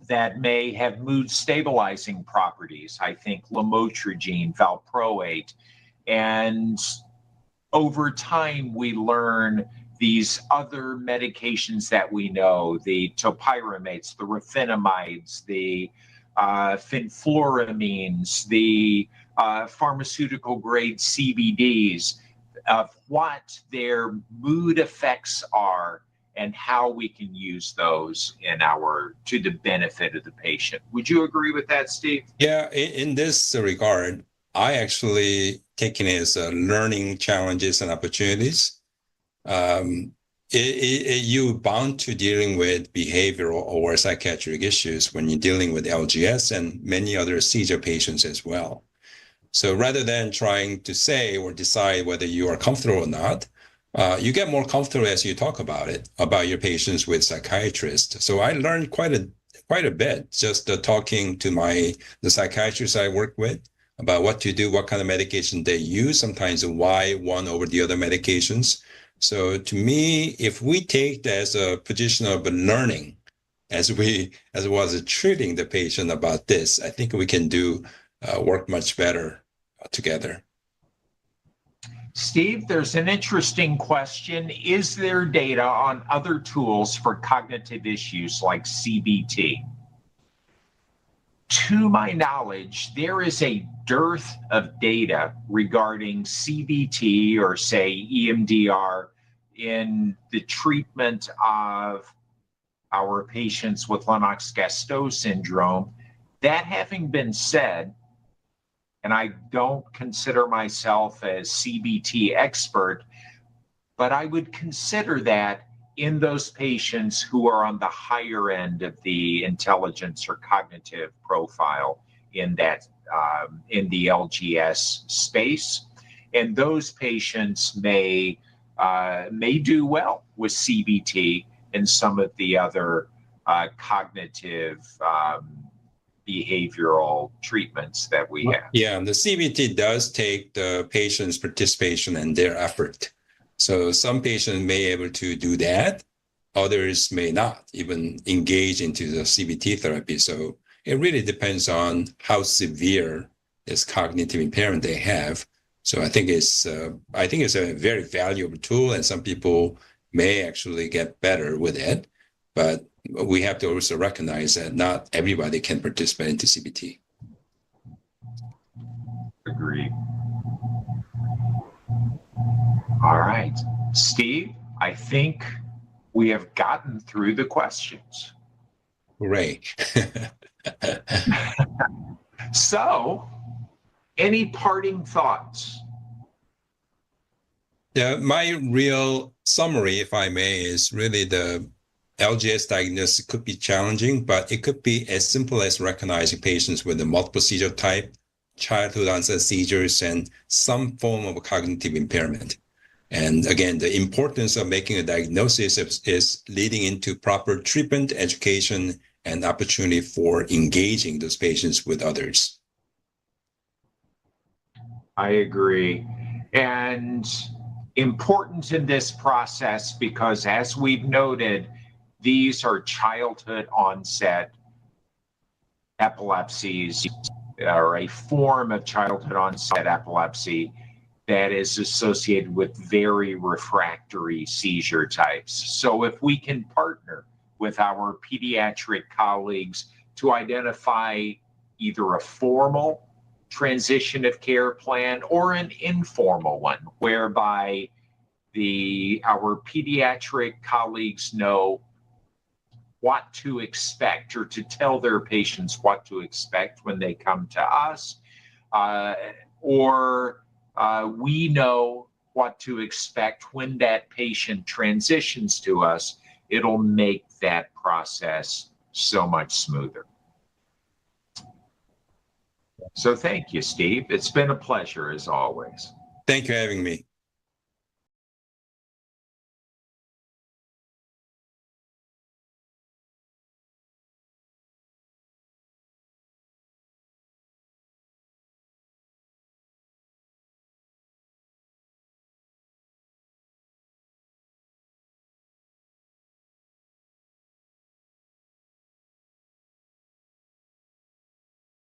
That may have mood stabilizing properties. I think lamotrigine, valproate, and over time we learn these other medications that we know, the topiramate, the rufinamides, the fenfluramines, the pharmaceutical grade CBDs, of what their mood effects are and how we can use those to the benefit of the patient. Would you agree with that, Steve? Yeah, in this regard, I actually taken it as learning challenges and opportunities. You're bound to dealing with behavioral or psychiatric issues when you're dealing with LGS and many other seizure patients as well. So rather than trying to say or decide whether you are comfortable or not, you get more comfortable as you talk about it, about your patients with psychiatrists. So I learned quite a bit just talking to the psychiatrists I work with about what to do, what kind of medication they use, sometimes why one over the other medications. So to me, if we take that as a position of learning, as well as treating the patient about this, I think we can do work much better together. Steve, there's an interesting question. Is there data on other tools for cognitive issues like CBT? To my knowledge, there is a dearth of data regarding CBT or, say, EMDR in the treatment of our patients with Lennox-Gastaut syndrome. That having been said, and I don't consider myself a CBT expert, but I would consider that in those patients who are on the higher end of the intelligence or cognitive profile in that in the LGS space. And those patients may do well with CBT and some of the other cognitive behavioral treatments that we have. Yeah, the CBT does take the patient's participation and their effort. So some patients may be able to do that. Others may not even engage into the CBT therapy. So it really depends on how severe this cognitive impairment they have. So I think it's a very valuable tool, and some people may actually get better with it. But we have to also recognize that not everybody can participate into CBT. Agreed. All right, Steve, I think we have gotten through the questions. Hooray. So, any parting thoughts? Yeah, my real summary, if I may, is really the LGS diagnosis could be challenging, but it could be as simple as recognizing patients with a multiple seizure type, childhood onset seizures, and some form of cognitive impairment. And again, the importance of making a diagnosis is leading into proper treatment, education, and opportunity for engaging those patients with others. I agree. And important in this process because, as we've noted, these are childhood onset epilepsies, or a form of childhood onset epilepsy that is associated with very refractory seizure types. So if we can partner with our pediatric colleagues to identify either a formal transition of care plan or an informal one, whereby our pediatric colleagues know what to expect, or to tell their patients what to expect when they come to us, or we know what to expect when that patient transitions to us, it'll make that process so much smoother. So thank you, Steve. It's been a pleasure as always. Thank you for having me.